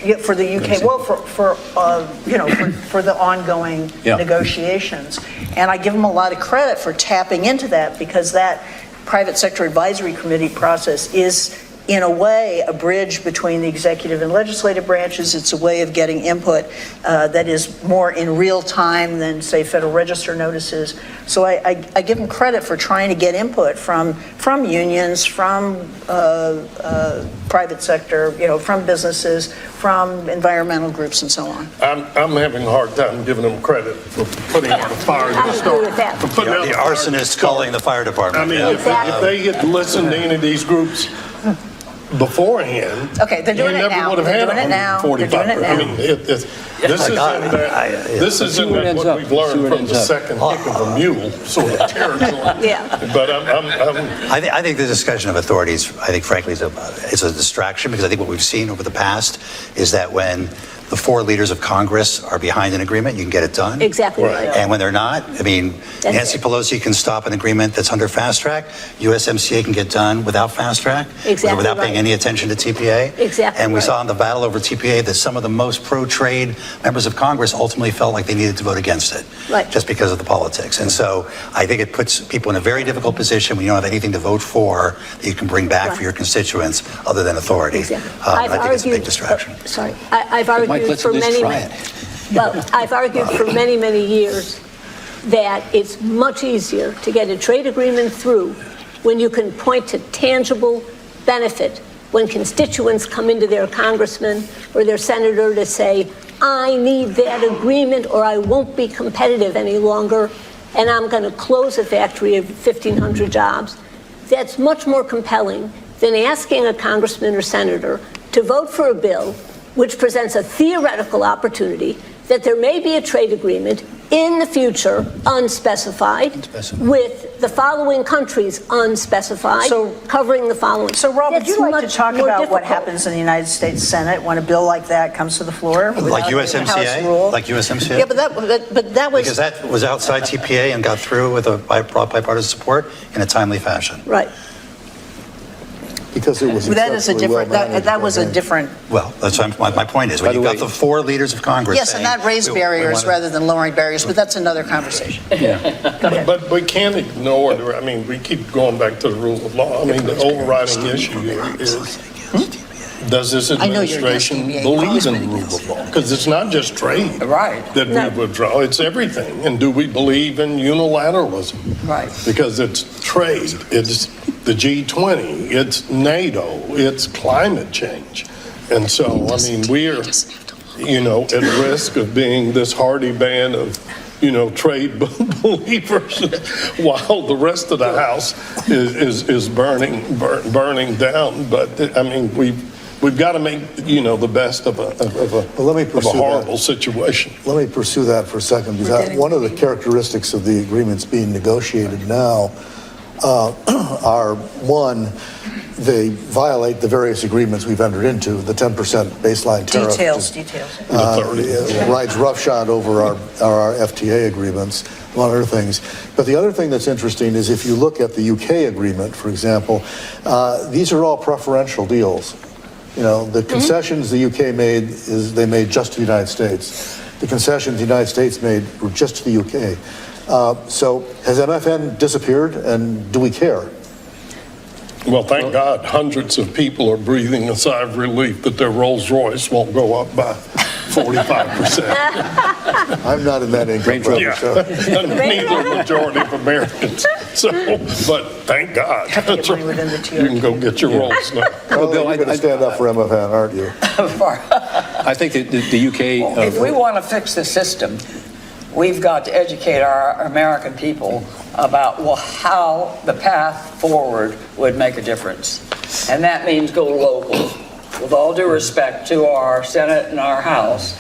Yeah, for the UK, well, for the ongoing negotiations. And I give them a lot of credit for tapping into that, because that private sector advisory committee process is in a way, a bridge between the executive and legislative branches. It's a way of getting input that is more in real time than, say, Federal Register notices. So I give them credit for trying to get input from unions, from private sector, from businesses, from environmental groups, and so on. I'm having a hard time giving them credit for putting out a fire I to agree start. with that. For putting out The a fire to arsonist start. calling the fire department. I mean, Yeah. if they had listened to any of these groups beforehand, Okay, they're doing you it never now. would have They're had doing it now. 145. They're doing it I now. mean, this isn't See what ends what up. we've See learned what from ends the up. second kick of a mule sort of territory. Yeah. But I think the discussion of authorities, I think, frankly, is a distraction, because I think what we've seen over the past is that when the 4 leaders of Congress are behind an agreement, you can get it done. Exactly right. And when they're not, I mean, That's Nancy it. Pelosi can stop an agreement that's under fast track. USMCA can get done without fast track. Exactly Without paying right. any attention to TPA. Exactly And we right. saw in the battle over TPA that some of the most pro-trade members of Congress ultimately felt like they needed to vote against it. Right. Just because of the politics. And so I think it puts people in a very difficult position when you don't have anything to vote for that you can bring back Right. for your constituents other than authority. Exactly. I think it's a big distraction. Sorry, I've Mike, argued let's for at least many, try it. well, I've argued for many, many years that it's much easier to get a trade agreement through when you can point to tangible benefit, when constituents come into their congressman or their senator to say, I need that agreement or I won't be competitive any longer, and I'm going to close a factory of 1,500 jobs. That's much more compelling than asking a congressman or senator to vote for a bill which presents a theoretical opportunity that there may be a trade agreement in the future, unspecified, with the following countries unspecified, So- covering the following. So, Rob, would That's you like to much talk more about what difficult. happens in the United States Senate when a bill like that comes to the floor? Like without the House USMCA? rule? Like USMCA? Yeah, but that was... Because that was outside TPA and got through with a broad bipartisan support in a timely fashion. Right. Because it was That is a exceptionally different, well-managed that was a campaign. different, Well, that's my point is, By when the you've got way- the 4 leaders of Congress yes, and saying, that raised we barriers wanna- rather than lowering barriers, but that's another conversation. But we can't ignore, I mean, we keep going back to the rule of law. I mean, the overriding issue here is, does this I know you're administration against EBA, believe in Congressman the rule against of law? Because it's not just trade Right. that No. we withdraw, it's everything. And do we believe in unilateralism? Right. Because it's trade, it's the G20, it's NATO, it's climate change. And so, I mean, we're, at risk of being this hardy band of, trade believers while the rest of the house is burning down. But, I mean, we've got to make, the best of a let me of a pursue that. horrible situation. Let me pursue that for a second, because one of the characteristics of the agreements being negotiated now are, one, they violate the various agreements we've entered into, the 10% baseline tariff. Details. Rides roughshod over our FTA agreements, among other things. But the other thing that's interesting is if you look at the UK agreement, for example, these are all preferential deals. The concessions the UK made they made just to the United States. The concessions the United States made were just to the UK. So has MFN disappeared, and do we care? Well, thank God, hundreds of people are breathing a sigh of relief that their Rolls Royce won't go up by 45%. I'm not in that income bracket, Yeah, so. neither majority of Americans. So, but thank God. Have to get money within the tier. You can go get your Rolls now. Well, Bill, you're going to stand up for MFN, aren't you? I think that the UK... If we want to fix the system, we've got to educate our American people about how the path forward would make a difference. And that means go local. With all due respect to our Senate and our House,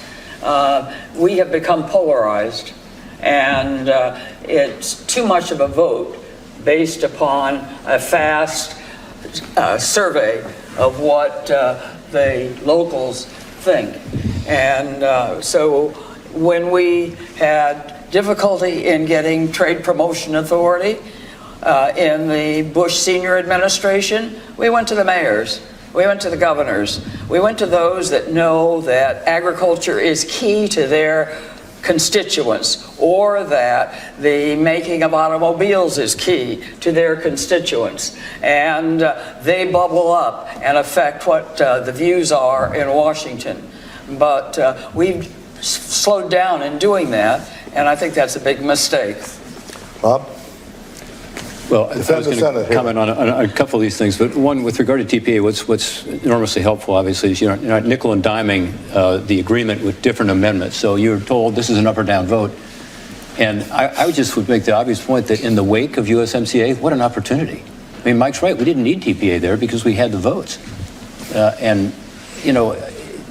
we have become polarized, and it's too much of a vote based upon a fast survey of what the locals think. And so when we had difficulty in getting trade promotion authority in the Bush senior administration, we went to the mayors, we went to the governors, we went to those that know that agriculture is key to their constituents, or that the making of automobiles is key to their constituents, and they bubble up and affect what the views are in Washington. But we've slowed down in doing that, and I think that's a big mistake. Bob? Well, I was going to comment on a couple of these things, but one, with regard to TPA, what's enormously helpful, obviously, is you're not nickel and diming the agreement with different amendments. So you're told this is an up or down vote. And I would make the obvious point that in the wake of USMCA, what an opportunity. I mean, Mike's right, we didn't need TPA there because we had the votes. And, you know,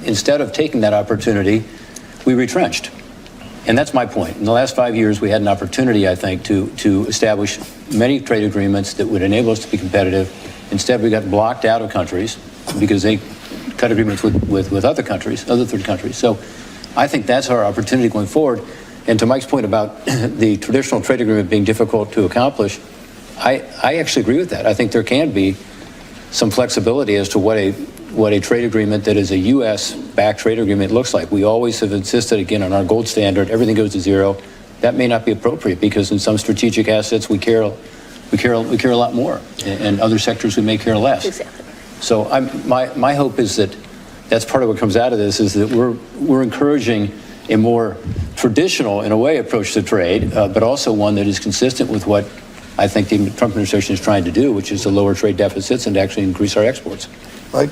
instead of taking that opportunity, we retrenched. And that's my point. In the last 5 years, we had an opportunity, I think, to establish many trade agreements that would enable us to be competitive. Instead, we got blocked out of countries because they cut agreements with other countries, other third countries. So I think that's our opportunity going forward. And to Mike's point about the traditional trade agreement being difficult to accomplish, I actually agree with that. I think there can be some flexibility as to what a trade agreement that is a U.S.-backed trade agreement looks like. We always have insisted, again, on our gold standard, everything goes to zero. That may not be appropriate because in some strategic assets we care a lot more, and other sectors we may care less. Exactly. So my hope is that that's part of what comes out of this, is that we're encouraging a more traditional, in a way, approach to trade, but also one that is consistent with what I think the Trump administration is trying to do, which is to lower trade deficits and to actually increase our exports. Mike?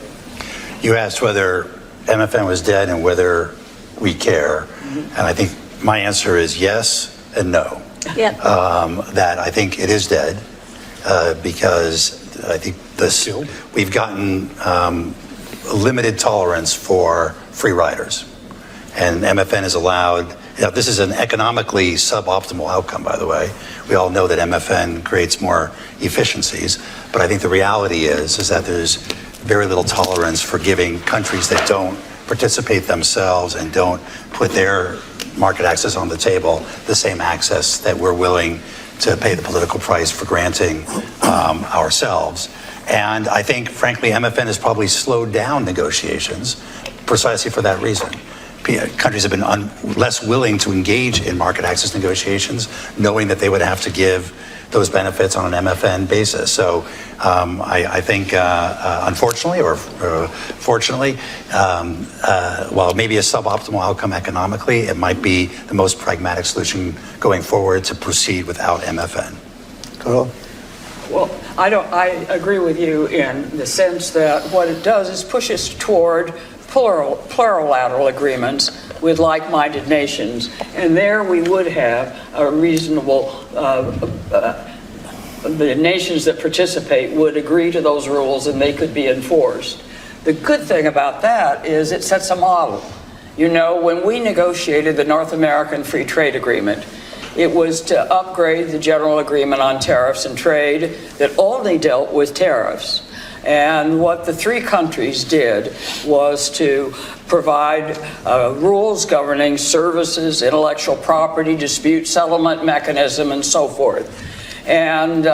You asked whether MFN was dead and whether we care. And I think my answer is yes and no. Yeah. That I think it is dead because I think we've gotten limited tolerance for free riders. And MFN is allowed, this is an economically suboptimal outcome, by the way. We all know that MFN creates more efficiencies, but I think the reality is that there's very little tolerance for giving countries that don't participate themselves and don't put their market access on the table the same access that we're willing to pay the political price for granting ourselves. And I think, frankly, MFN has probably slowed down negotiations precisely for that reason. Countries have been less willing to engage in market access negotiations, knowing that they would have to give those benefits on an MFN basis. So I think, unfortunately or fortunately, while it may be a suboptimal outcome economically, it might be the most pragmatic solution going forward to proceed without MFN. Carl? Well, I agree with you in the sense that what it does is push us toward plurilateral agreements with like-minded nations, and there we would have a reasonable, the nations that participate would agree to those rules and they could be enforced. The good thing about that is it sets a model. You know, when we negotiated the North American Free Trade Agreement, it was to upgrade the General Agreement on Tariffs and Trade that only dealt with tariffs. And what the three countries did was to provide rules governing services, intellectual property, dispute settlement mechanism, and so forth. And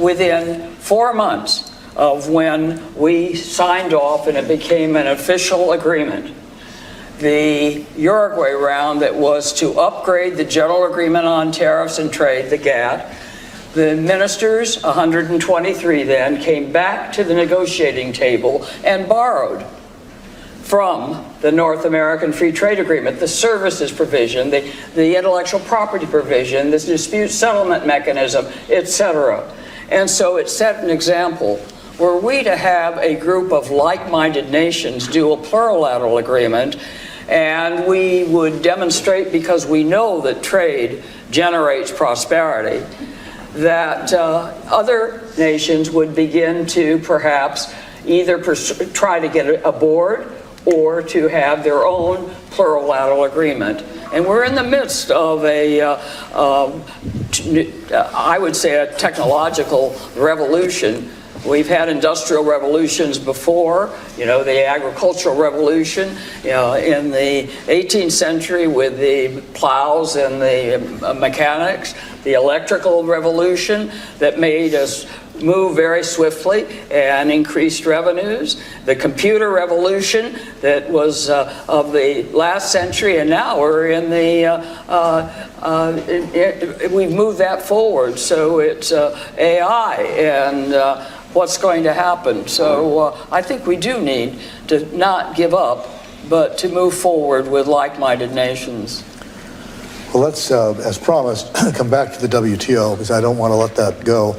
within 4 months of when we signed off and it became an official agreement, the Uruguay round that was to upgrade the General Agreement on Tariffs and Trade, the GATT, the ministers, 123 then, came back to the negotiating table and borrowed from the North American Free Trade Agreement, the services provision, the intellectual property provision, the dispute settlement mechanism, etc. And so it set an example. Were we to have a group of like-minded nations do a plurilateral agreement, and we would demonstrate, because we know that trade generates prosperity, that other nations would begin to perhaps either try to get aboard or to have their own plurilateral agreement. And we're in the midst of I would say, a technological revolution We've had industrial revolutions before, the agricultural revolution, in the 18th century with the plows and the mechanics, the electrical revolution that made us move very swiftly and increased revenues, the computer revolution that was of the last century, and now we're in the, we've moved that forward, so it's AI and what's going to happen. So I think we do need to not give up, but to move forward with like-minded nations. Well, let's, as promised, come back to the WTO, because I don't want to let that go.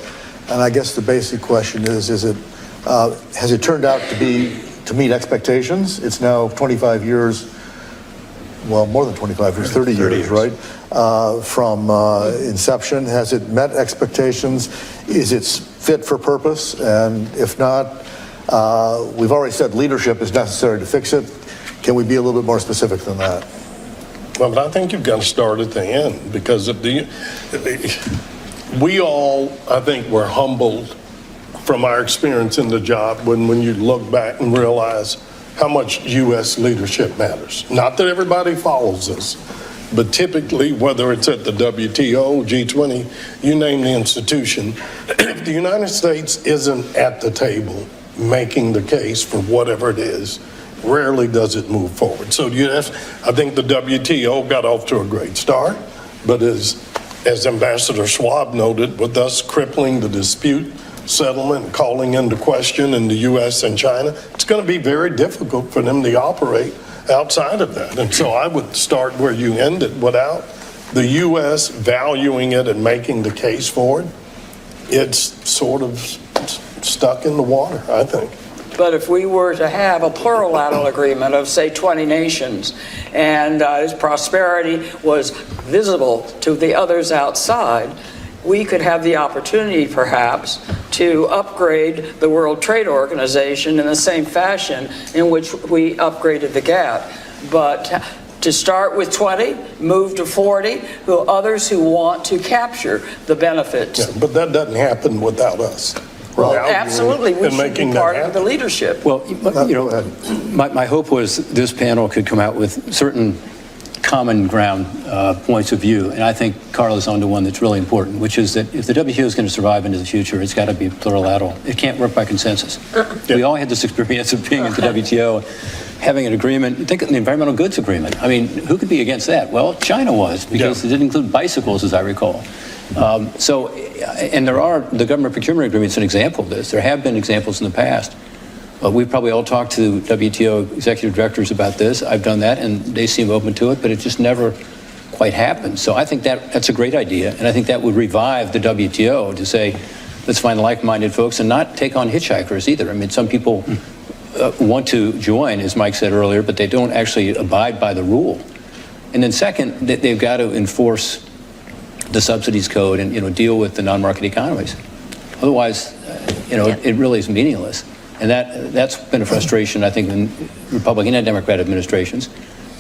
And I guess the basic question is it, has it turned out to meet expectations? It's now 25 years, well, more than 25 years, 30 years, right? From inception. Has it met expectations? Is it fit for purpose? And if not, we've already said leadership is necessary to fix it. Can we be a little bit more specific than that? Well, but I think you've got to start at the end, because of we all, I think, were humbled from our experience in the job when you look back and realize how much U.S. leadership matters. Not that everybody follows us, but typically, whether it's at the WTO, G20, you name the institution, if the United States isn't at the table making the case for whatever it is, rarely does it move forward. So yes, I think the WTO got off to a great start, but as Ambassador Schwab noted, with us crippling the dispute settlement, calling into question in the U.S. and China, it's going to be very difficult for them to operate outside of that. And so I would start where you ended. Without the U.S. valuing it and making the case for it, it's sort of stuck in the water, I think. But if we were to have a plurilateral agreement of, say, 20 nations, and its prosperity was visible to the others outside, we could have the opportunity, perhaps, to upgrade the World Trade Organization in the same fashion in which we upgraded the GATT. But to start with 20, move to 40, others who want to capture the benefits. Yeah, but that doesn't happen without us. Well, absolutely, we should be part of the leadership. Well, my hope was this panel could come out with certain common ground points of view, and I think Carl is onto one that's really important, which is that if the WTO is going to survive into the future, it's got to be plurilateral. It can't work by consensus. We all had this experience of being at the WTO, having an agreement. Think of the environmental goods agreement. I mean, who could be against that? Well, China was, because it didn't include bicycles, as I recall. And there are, the government procurement agreement's an example of this. There have been examples in the past. We've probably all talked to WTO executive directors about this. I've done that, and they seem open to it, but it just never quite happened. So I think that's a great idea, and I think that would revive the WTO to say, let's find like-minded folks and not take on hitchhikers either. I mean, some people want to join, as Mike said earlier, but they don't actually abide by the rule. And then second, they've got to enforce the subsidies code and deal with the non-market economies. Otherwise, it really is meaningless. And that's been a frustration, I think, in Republican and Democrat administrations.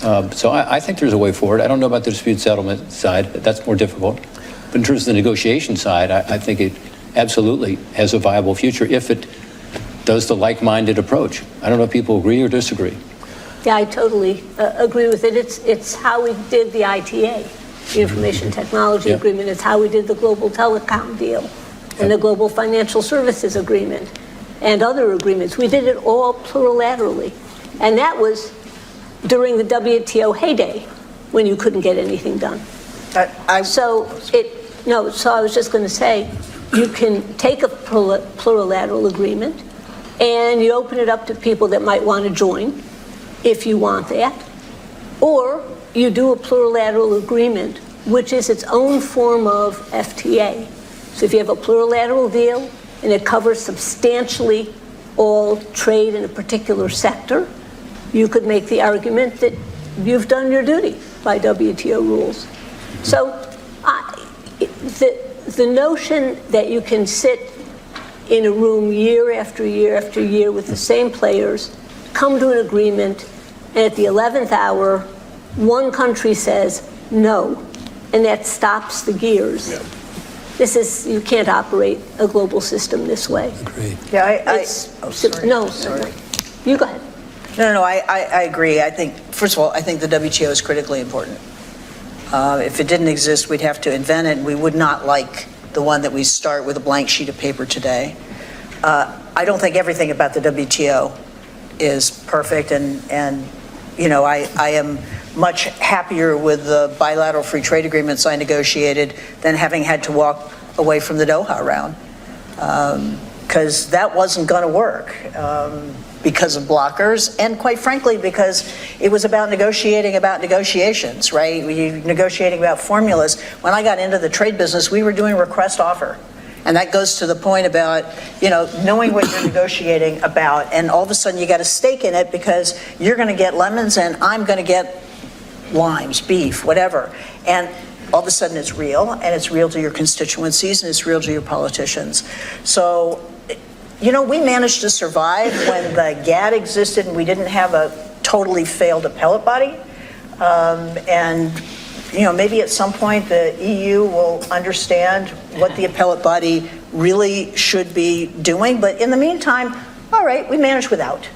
So I think there's a way forward. I don't know about the dispute settlement side. That's more difficult. But in terms of the negotiation side, I think it absolutely has a viable future if it does the like-minded approach. I don't know if people agree or disagree. Yeah, I totally agree with it. It's how we did the ITA, the Information Technology Agreement. It's how we did the Global Telecom deal and the Global Financial Services Agreement and other agreements. We did it all plurilaterally. And that was during the WTO heyday when you couldn't get anything done. So I was just going to say, you can take a plurilateral agreement and you open it up to people that might want to join, if you want that, or you do a plurilateral agreement, which is its own form of FTA. So if you have a plurilateral deal and it covers substantially all trade in a particular sector, you could make the argument that you've done your duty by WTO rules. So the notion that you can sit in a room year after year after year with the same players, come to an agreement, and at the 11th hour, one country says no, and that stops the gears. you can't operate a global system this way. Agreed. Yeah, Sorry. No, you go ahead. No, I agree. I think, first of all, I think the WTO is critically important. If it didn't exist, we'd have to invent it, and we would not like the one that we start with a blank sheet of paper today. I don't think everything about the WTO is perfect, and you know, I am much happier with the bilateral free trade agreements I negotiated than having had to walk away from the Doha round, because that wasn't going to work because of blockers, and quite frankly, because it was about negotiations, right? We were negotiating about formulas. When I got into the trade business, we were doing request offer. And that goes to the point about, you know, knowing what you're negotiating about, and all of a sudden you got a stake in it because you're going to get lemons and I'm going to get limes, beef, whatever. And all of a sudden it's real, and it's real to your constituencies, and it's real to your politicians. So, you know, we managed to survive when the GATT existed and we didn't have a totally failed appellate body. And you know, maybe at some point the EU will understand what the appellate body really should be doing. But in the meantime, all right, we manage without.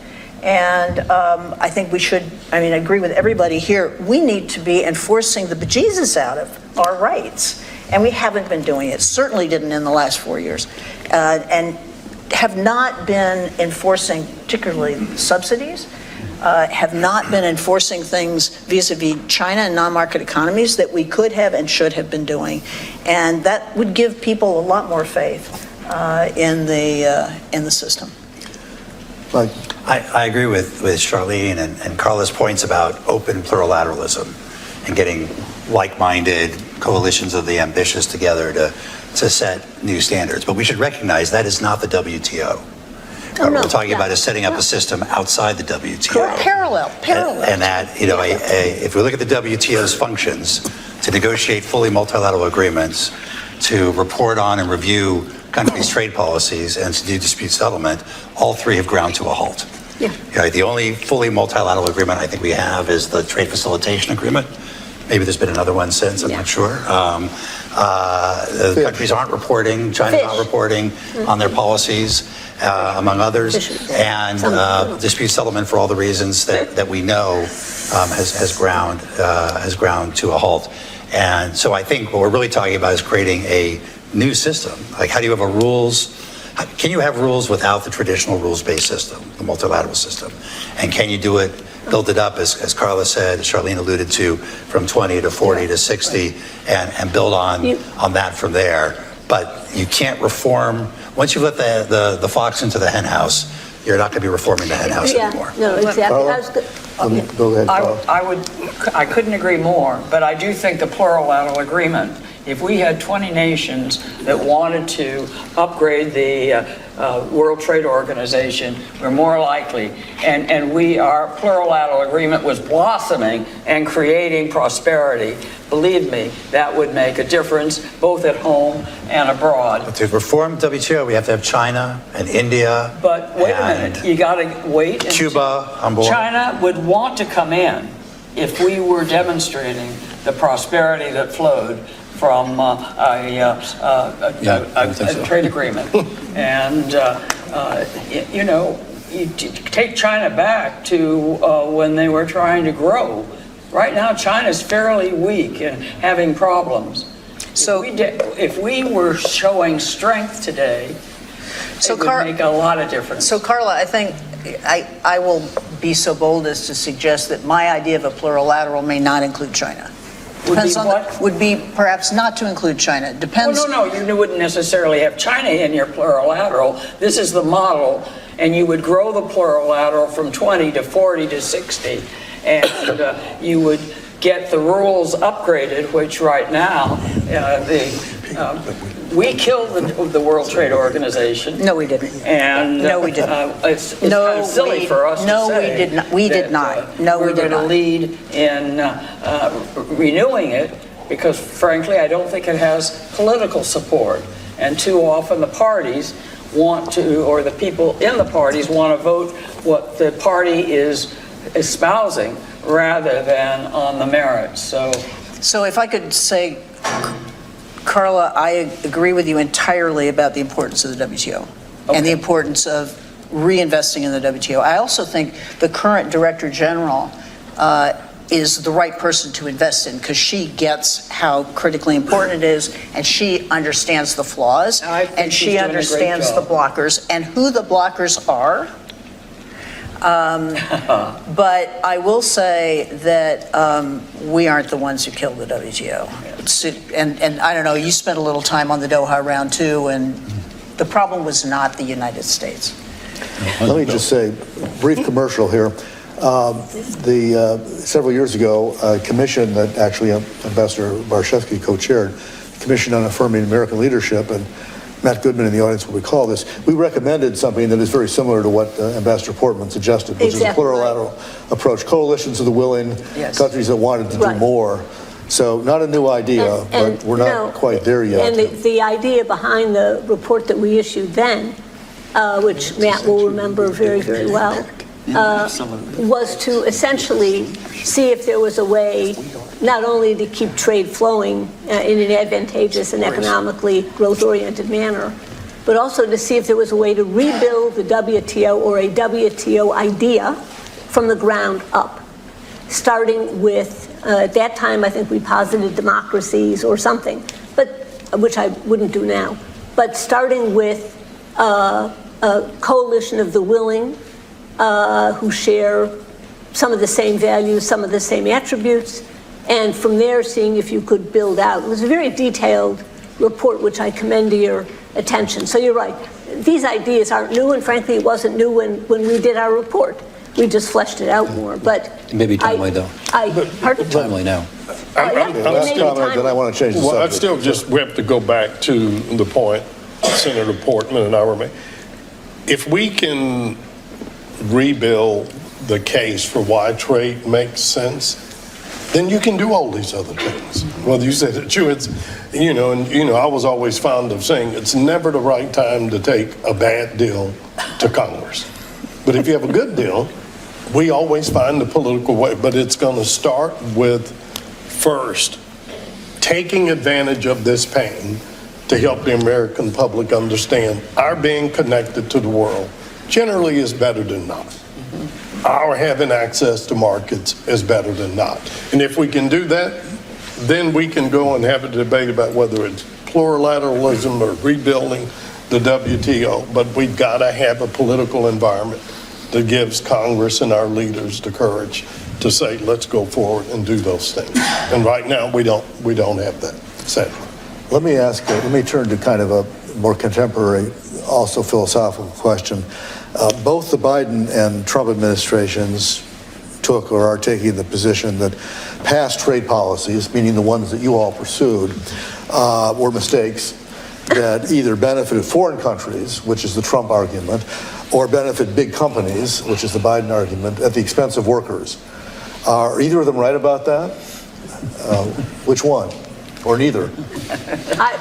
And I think we should, I mean, I agree with everybody here. We need to be enforcing the bejesus out of our rights. And we haven't been doing it, certainly didn't in the last 4 years. And have not been enforcing, particularly subsidies, have not been enforcing things vis-a-vis China and non-market economies that we could have and should have been doing. And that would give people a lot more faith in the system. Right. I agree with Charlene and Carla's points about open plurilateralism and getting like-minded coalitions of the ambitious together to set new standards. But we should recognize that is not the WTO. What we're talking about is setting up a system outside the WTO. Parallel. And that, you know, if we look at the WTO's functions, to negotiate fully multilateral agreements, to report on and review countries' trade policies, and to do dispute settlement, all three have ground to a halt. Yeah. You know, the only fully multilateral agreement I think we have is the trade facilitation agreement. Maybe there's been another one since, I'm not sure. The countries aren't reporting, China's not reporting on their policies, among others, and dispute settlement for all the reasons that we know has ground to a halt. And so I think what we're really talking about is creating a new system. Like, how do you have can you have rules without the traditional rules-based system, the multilateral system? And can you do it, build it up, as Carla said, as Charlene alluded to, from 20 to 40 to 60, and build on that from there? But you can't reform, once you let the fox into the hen house, you're not going to be reforming the hen house anymore. No, exactly. Go ahead, Carla. I couldn't agree more, but I do think the plurilateral agreement, if we had 20 nations that wanted to upgrade the World Trade Organization, we're more likely, and our plurilateral agreement was blossoming and creating prosperity, believe me, that would make a difference both at home and abroad. But to reform WTO, we have to have China and India. But wait a minute, you got to wait. Cuba on board. China would want to come in if we were demonstrating the prosperity that flowed from a trade agreement. And, you know, you take China back to when they were trying to grow. Right now, China's fairly weak and having problems. So if we were showing strength today, it would make a lot of difference. So, Carla, I think I will be so bold as to suggest that my idea of a plurilateral may not include China. Would be perhaps not to include China. Depends. Well, no, you wouldn't necessarily have China in your plurilateral. This is the model, and you would grow the plurilateral from 20 to 40 to 60, and you would get the rules upgraded, which right now, we killed the World Trade Organization. No, we didn't. And no, we didn't. It's kind of silly for us to say. No, we did not. We did not. No, we did not. We're going to lead in renewing it because, frankly, I don't think it has political support. And too often the parties want to, or the people in the parties want to vote what the party is espousing rather than on the merits. So if I could say Carla, I agree with you entirely about the importance of the WTO and the importance of reinvesting in the WTO. I also think the current Director General is the right person to invest in because she gets how critically important it is, and she understands the flaws, and she understands the blockers and who the blockers are. But I will say that we aren't the ones who killed the WTO. And I don't know, you spent a little time on the Doha round too, and the problem was not the United States. Let me just say, brief commercial here. Several years ago, a commission that actually Ambassador Barshevsky co-chaired, Commission on Affirming American Leadership, and Matt Goodman in the audience will recall this. We recommended something that is very similar to what Ambassador Portman suggested, which is a plurilateral approach, coalitions of the willing, countries that wanted to do more. So not a new idea, but we're not quite there yet. And the idea behind the report that we issued then, which Matt will remember very, very well, was to essentially see if there was a way not only to keep trade flowing in an advantageous and economically growth-oriented manner, but also to see if there was a way to rebuild the WTO or a WTO idea from the ground up, starting with, at that time, I think we posited democracies or something, but which I wouldn't do now, but starting with a coalition of the willing who share some of the same values, some of the same attributes, and from there seeing if you could build out. It was a very detailed report, which I commend to your attention. So you're right. These ideas aren't new, and frankly, it wasn't new when we did our report. We just fleshed it out more. But maybe timely, though. Timely now. Last comment, then I want to change the subject. I still just, we have to go back to the point Senator Portman and I were making. If we can rebuild the case for why trade makes sense, then you can do all these other things. Whether you say that it's, I was always fond of saying it's never the right time to take a bad deal to Congress. But if you have a good deal, we always find the political way. But it's going to start with, first, taking advantage of this pain to help the American public understand our being connected to the world generally is better than not. Our having access to markets is better than not. And if we can do that, then we can go and have a debate about whether it's plurilateralism or rebuilding the WTO. But we've got to have a political environment that gives Congress and our leaders the courage to say, let's go forward and do those things. And right now, we don't have that, sadly. Let me turn to kind of a more contemporary, also philosophical question. Both the Biden and Trump administrations took or are taking the position that past trade policies, meaning the ones that you all pursued, were mistakes that either benefited foreign countries, which is the Trump argument, or benefit big companies, which is the Biden argument, at the expense of workers. Are either of them right about that? Which one? Or neither?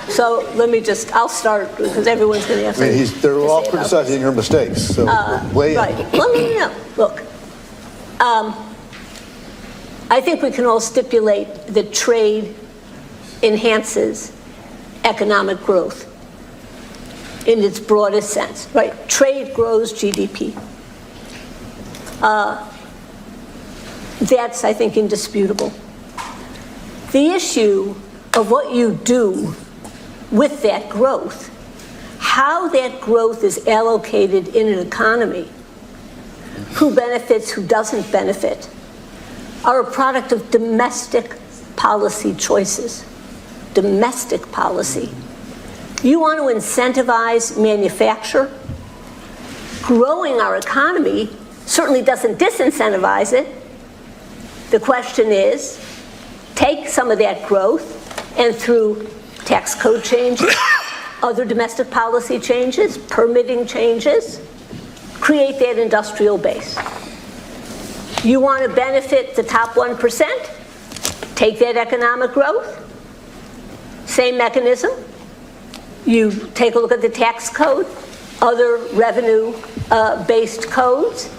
So let me I'll start because everyone's going to have to. They're all criticizing your mistakes, so weigh in. Right. Let me know. Look, I think we can all stipulate that trade enhances economic growth in its broadest sense, right? Trade grows GDP. That's, I think, indisputable. The issue of what you do with that growth, how that growth is allocated in an economy, who benefits, who doesn't benefit, are a product of domestic policy choices. Domestic policy. You want to incentivize manufacture? Growing our economy certainly doesn't disincentivize it. The question is, take some of that growth and through tax code changes, other domestic policy changes, permitting changes, create that industrial base. You want to benefit the top 1%? Take that economic growth. Same mechanism. You take a look at the tax code, other revenue-based codes,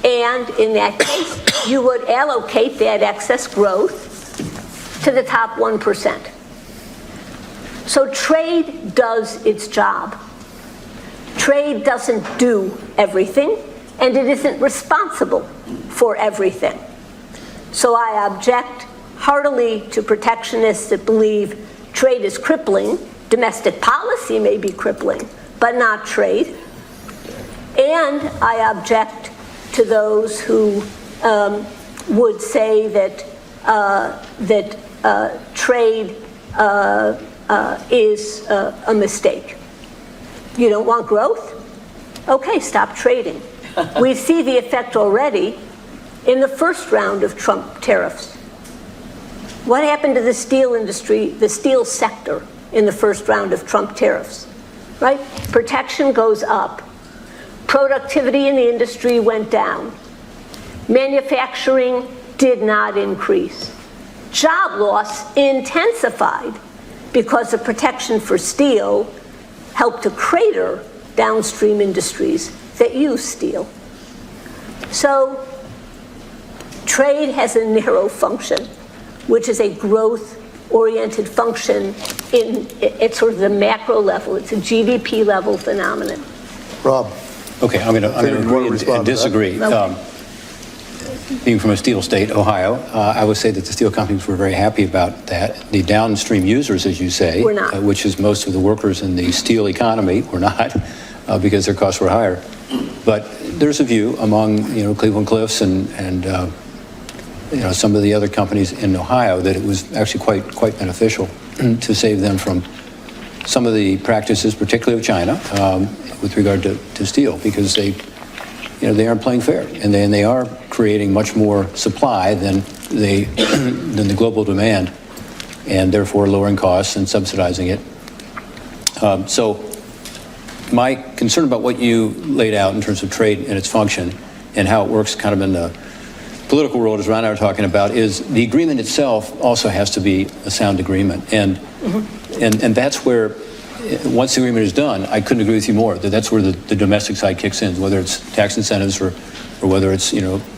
and in that case, you would allocate that excess growth to the top 1%. So trade does its job. Trade doesn't do everything, and it isn't responsible for everything. So I object heartily to protectionists that believe trade is crippling. Domestic policy may be crippling, but not trade. And I object to those who would say that trade is a mistake. You don't want growth? Okay, stop trading. We see the effect already in the first round of Trump tariffs. What happened to the steel industry, the steel sector, in the first round of Trump tariffs? Right? Protection goes up. Productivity in the industry went down. Manufacturing did not increase. Job loss intensified because the protection for steel helped to crater downstream industries that use steel. So trade has a narrow function, which is a growth-oriented function at sort of the macro level. It's a GDP level phenomenon. Rob. Okay, I'm going to agree and disagree. Okay. Being from a steel state, Ohio, I would say that the steel companies were very happy about that. The downstream users, as you say, Were not. Which is most of the workers in the steel economy, were not, because their costs were higher. But there's a view among, Cleveland Cliffs and some of the other companies in Ohio that it was actually quite beneficial to save them from some of the practices, particularly of China, with regard to steel, because they aren't playing fair, and they are creating much more supply than the global demand, and therefore lowering costs and subsidizing it. So my concern about what you laid out in terms of trade and its function and how it works kind of in the political world, as Ron and I are talking about, is the agreement itself also has to be a sound agreement. And that's where, once the agreement is done, I couldn't agree with you more, that's where the domestic side kicks in, whether it's tax incentives or whether it's,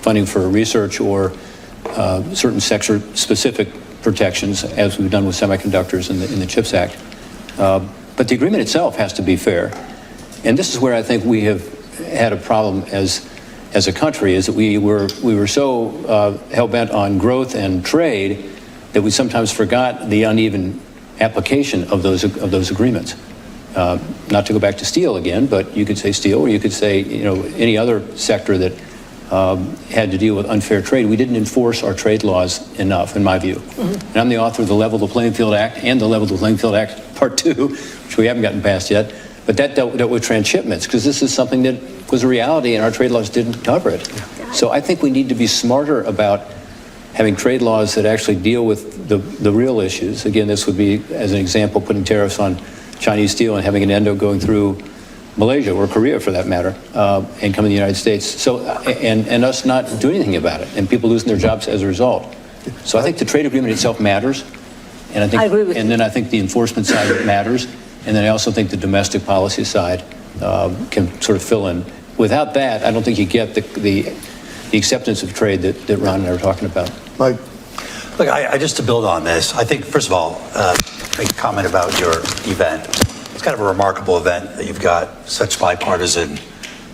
funding for research or certain sector-specific protections, as we've done with semiconductors in the CHIPS Act. But the agreement itself has to be fair. And this is where I think we have had a problem as a country, is that we were so hell-bent on growth and trade that we sometimes forgot the uneven application of those agreements. Not to go back to steel again, but you could say steel, or you could say any other sector that had to deal with unfair trade. We didn't enforce our trade laws enough, in my view. Mm-hmm. And I'm the author of the Level the Playing Field Act and the Level the Playing Field Act Part 2, which we haven't gotten past yet. But that dealt with transshipments, because this is something that was a reality and our trade laws didn't cover it. So I think we need to be smarter about having trade laws that actually deal with the real issues. Again, this would be, as an example, putting tariffs on Chinese steel and having an endo going through Malaysia, or Korea for that matter, and coming to the United States. So, and us not doing anything about it, and people losing their jobs as a result. So I think the trade agreement itself matters. And I agree with you. And then I think the enforcement side of it matters. And then I also think the domestic policy side can sort of fill in. Without that, I don't think you get the acceptance of trade that Ron and I were talking about. Mike? Look, I just to build on this, I think, first of all, make a comment about your event. It's kind of a remarkable event that you've got such bipartisan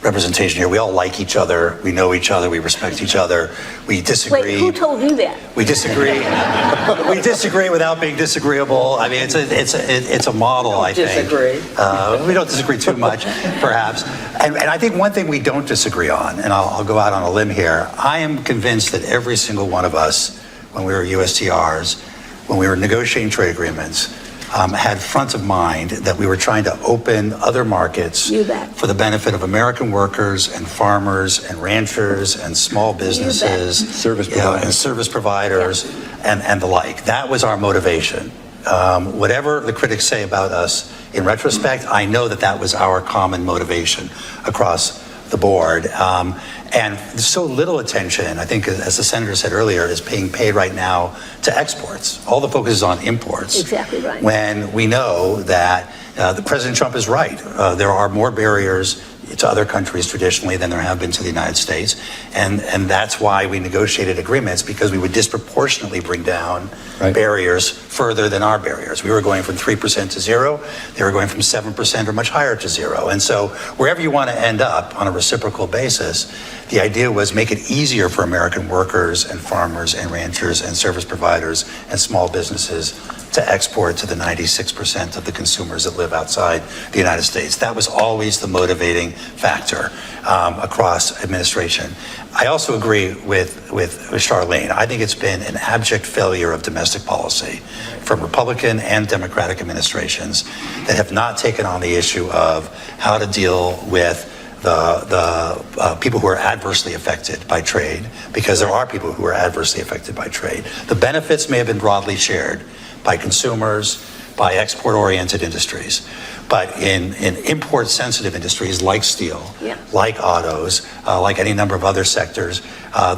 representation here. We all like each other. We know each other. We respect each other. We disagree. Wait, who told you that? We disagree. We disagree without being disagreeable. I mean, it's a model, I think. Disagree. We don't disagree too much, perhaps. And I think one thing we don't disagree on, and I'll go out on a limb here, I am convinced that every single one of us, when we were USTRs, when we were negotiating trade agreements, had front of mind that we were trying to open other markets for the benefit of American workers and farmers and ranchers and small businesses, service providers, and the like. That was our motivation. Whatever the critics say about us in retrospect, I know that was our common motivation across the board. And so little attention, I think, as the senator said earlier, is being paid right now to exports. All the focus is on imports. Exactly right. When we know that President Trump is right. There are more barriers to other countries traditionally than there have been to the United States. And that's why we negotiated agreements, because we would disproportionately bring down barriers further than our barriers. We were going from 3% to 0. They were going from 7% or much higher to 0. And so wherever you want to end up on a reciprocal basis, the idea was make it easier for American workers and farmers and ranchers and service providers and small businesses to export to the 96% of the consumers that live outside the United States. That was always the motivating factor across administration. I also agree with Charlene. I think it's been an abject failure of domestic policy from Republican and Democratic administrations that have not taken on the issue of how to deal with the people who are adversely affected by trade, because there are people who are adversely affected by trade. The benefits may have been broadly shared by consumers, by export-oriented industries. But in import-sensitive industries like steel, like autos, like any number of other sectors,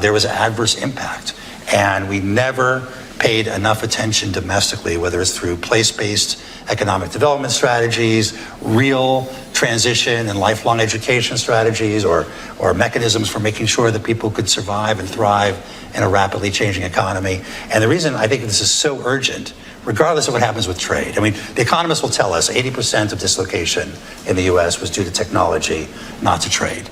there was an adverse impact. And we never paid enough attention domestically, whether it's through place-based economic development strategies, real transition and lifelong education strategies, or mechanisms for making sure that people could survive and thrive in a rapidly changing economy. And the reason I think this is so urgent, regardless of what happens with trade. I mean, the economists will tell us 80% of dislocation in the US was due to technology, not to trade.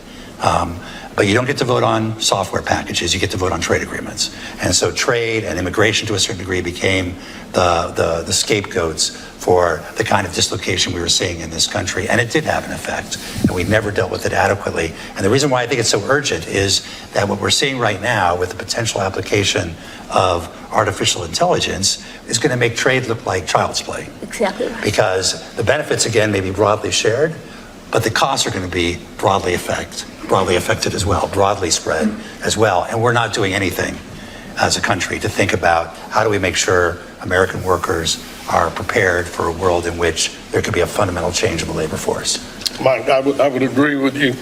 But you don't get to vote on software packages, you get to vote on trade agreements. And so trade and immigration to a certain degree became the scapegoats for the kind of dislocation we were seeing in this country. And it did have an effect, and we never dealt with it adequately. And the reason why I think it's so urgent is that what we're seeing right now with the potential application of artificial intelligence is going to make trade look like child's play. Exactly right. Because the benefits, again, may be broadly shared, but the costs are going to be broadly affected as well, broadly spread as well. And we're not doing anything as a country to think about how do we make sure American workers are prepared for a world in which there could be a fundamental change in the labor force. Mike, I would agree with you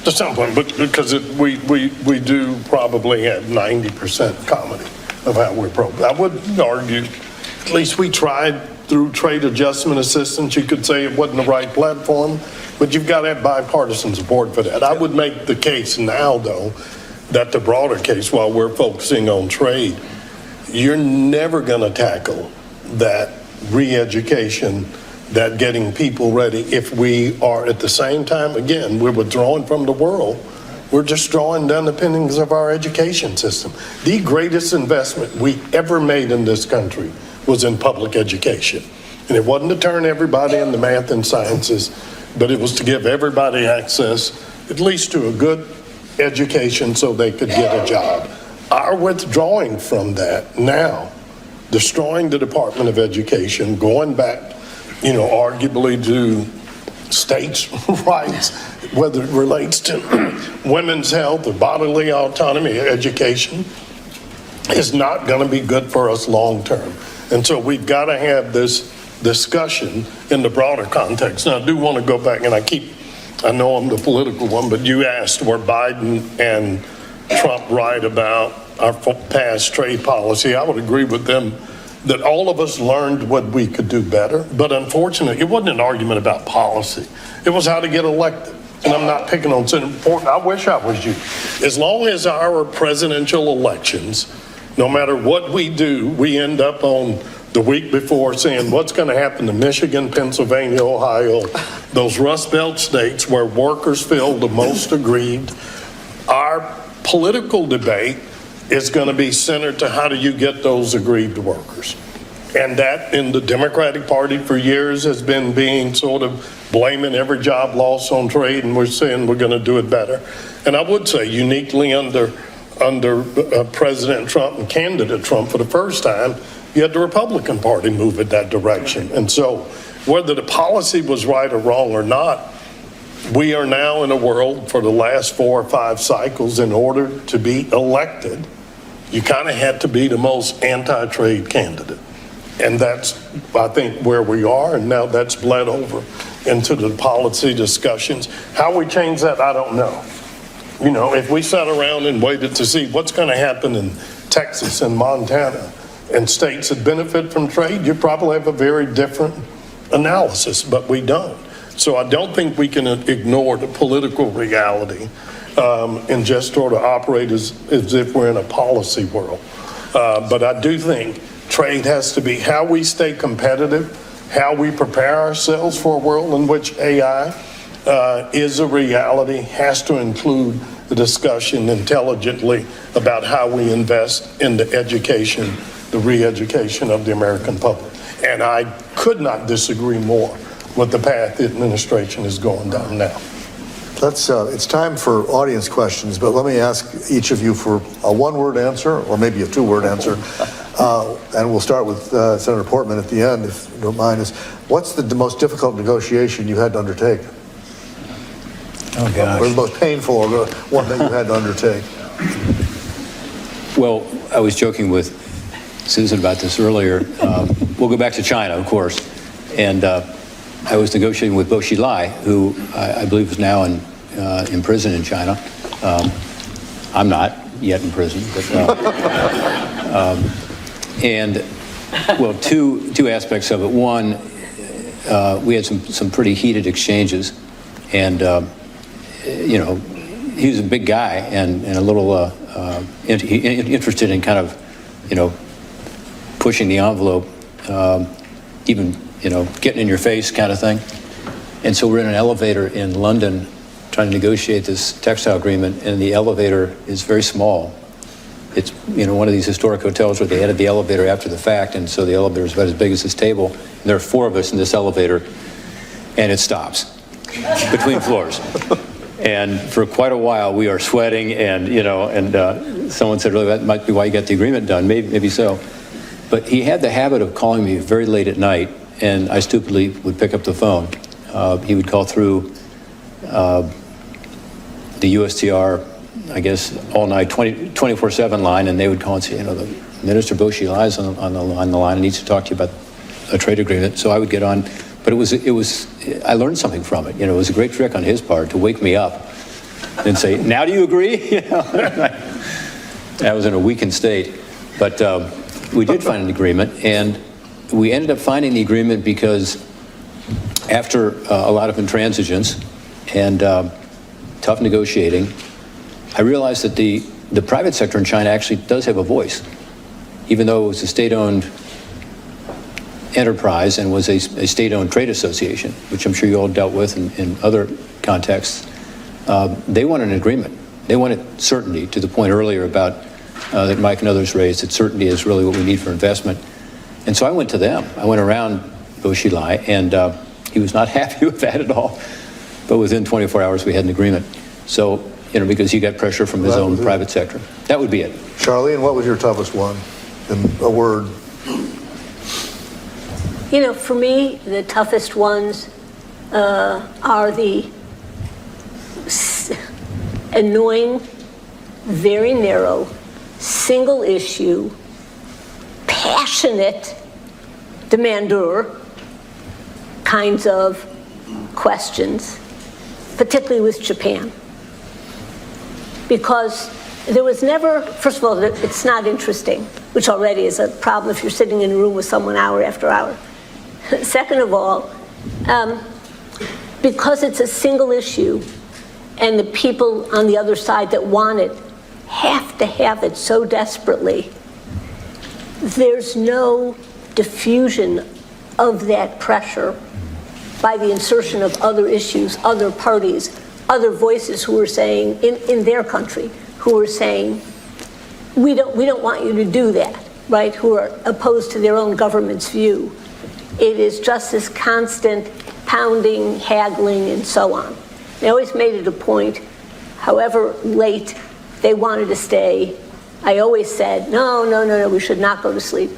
to some point, but because we do probably have 90% comedy of how we're programmed. I would argue, at least we tried through trade adjustment assistance. You could say it wasn't the right platform, but you've got to have bipartisan support for that. I would make the case now, though, that the broader case, while we're focusing on trade, you're never going to tackle that re-education, that getting people ready, if we are at the same time, again, we're withdrawing from the world. We're just drawing down the pinnings of our education system. The greatest investment we ever made in this country was in public education. And it wasn't to turn everybody into math and sciences, but it was to give everybody access, at least to a good education so they could get a job. Our withdrawing from that now, destroying the Department of Education, going back, arguably to states' rights, whether it relates to women's health or bodily autonomy or education, is not going to be good for us long term. And so we've got to have this discussion in the broader context. Now, I do want to go back, and I know I'm the political one, but you asked, were Biden and Trump right about our past trade policy? I would agree with them that all of us learned what we could do better, but unfortunately, it wasn't an argument about policy. It was how to get elected. And I'm not picking on Senator Portman. I wish I was you. As long as our presidential elections, no matter what we do, we end up on the week before saying what's going to happen to Michigan, Pennsylvania, Ohio, those Rust Belt states where workers feel the most aggrieved. Our political debate is going to be centered to how do you get those aggrieved workers. And that in the Democratic Party for years has been being sort of blaming every job loss on trade, and we're saying we're going to do it better. And I would say uniquely under President Trump and candidate Trump for the first time, you had the Republican Party move in that direction. And so whether the policy was right or wrong or not, we are now in a world for the last 4 or 5 cycles, in order to be elected, you kind of had to be the most anti-trade candidate. And that's, I think, where we are. And now that's bled over into the policy discussions. How we change that, I don't know. If we sat around and waited to see what's going to happen in Texas and Montana and states that benefit from trade, you probably have a very different analysis, but we don't. So I don't think we can ignore the political reality and just sort of operate as if we're in a policy world. But I do think trade has to be how we stay competitive, how we prepare ourselves for a world in which AI is a reality, has to include the discussion intelligently about how we invest in the education, the re-education of the American public. And I could not disagree more with the path the administration is going down now. It's time for audience questions, but let me ask each of you for a one-word answer, or maybe a two-word answer. And we'll start with Senator Portman at the end, if you don't mind. What's the most difficult negotiation you had to undertake? Oh, gosh. Or the most painful one that you had to undertake? Well, I was joking with Susan about this earlier. We'll go back to China, of course. And I was negotiating with Bo Xilai, who I believe is now in prison in China. I'm not yet in prison, but and well, two aspects of it. One, we had some pretty heated exchanges, and you know, he was a big guy and a little interested in kind of, you know, pushing the envelope, even, you know, getting in your face kind of thing. And so we're in an elevator in London trying to negotiate this textile agreement, and the elevator is very small. It's, you know, one of these historic hotels where they added the elevator after the fact, and so the elevator is about as big as this table. And there are 4 of us in this elevator, and it stops between floors. And for quite a while, we are sweating, and, you know, and someone said, really, that might be why you got the agreement done. Maybe so. But he had the habit of calling me very late at night, and I stupidly would pick up the phone. He would call through the USTR, I guess, all night, 24/7 line, and they would call and say, you know, the Minister Bo Xilai is on the line and needs to talk to you about a trade agreement. So I would get on, but it was I learned something from it. You know, it was a great trick on his part to wake me up and say, now do you agree? You know, I was in a weakened state, but we did find an agreement, and we ended up finding the agreement because after a lot of intransigence and tough negotiating, I realized that the private sector in China actually does have a voice, even though it was a state-owned enterprise and was a state-owned trade association, which I'm sure you all dealt with in other contexts. They wanted an agreement. They wanted certainty, to the point earlier about that Mike and others raised, that certainty is really what we need for investment. And so I went to them. I went around Bo Xilai, and he was not happy with that at all. But within 24 hours, we had an agreement. So, you know, because he got pressure from his own private sector. That would be it. Charlene, what was your toughest one in a word? You know, for me, the toughest ones are the annoying, very narrow, single issue, passionate, demandeur kinds of questions, particularly with Japan. Because there was never, first of all, it's not interesting, which already is a problem if you're sitting in a room with someone hour after hour. Second of all, because it's a single issue and the people on the other side that want it have to have it so desperately, there's no diffusion of that pressure by the insertion of other issues, other parties, other voices who are saying, in their country, who are saying, we don't want you to do that, right? Who are opposed to their own government's view. It is just this constant pounding, haggling, and so on. They always made it a point, however late they wanted to stay, I always said, no, we should not go to sleep.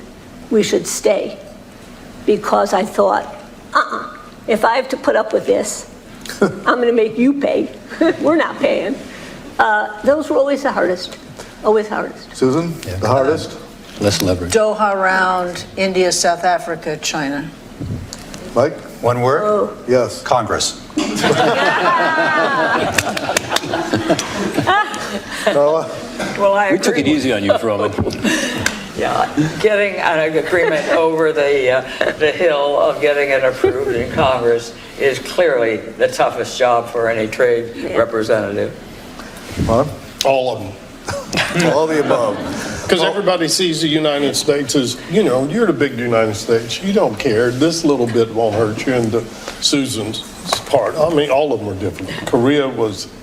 We should stay. Because I thought, if I have to put up with this, I'm going to make you pay. We're not paying. Those were always the hardest. Always hardest. Susan, the hardest? Less leverage. Doha round, India, South Africa, China. Mike? One word? Oh. Yes. Congress. Carla? Well, I We took agree it easy on you for a moment. Yeah, getting an agreement over the hill of getting it approved in Congress is clearly the toughest job for any trade representative. Ron? All of them. All the above. Because everybody sees the United States as, you're the big United States. You don't care. This little bit won't hurt you. And Susan's part, I mean, all of them are different. Korea was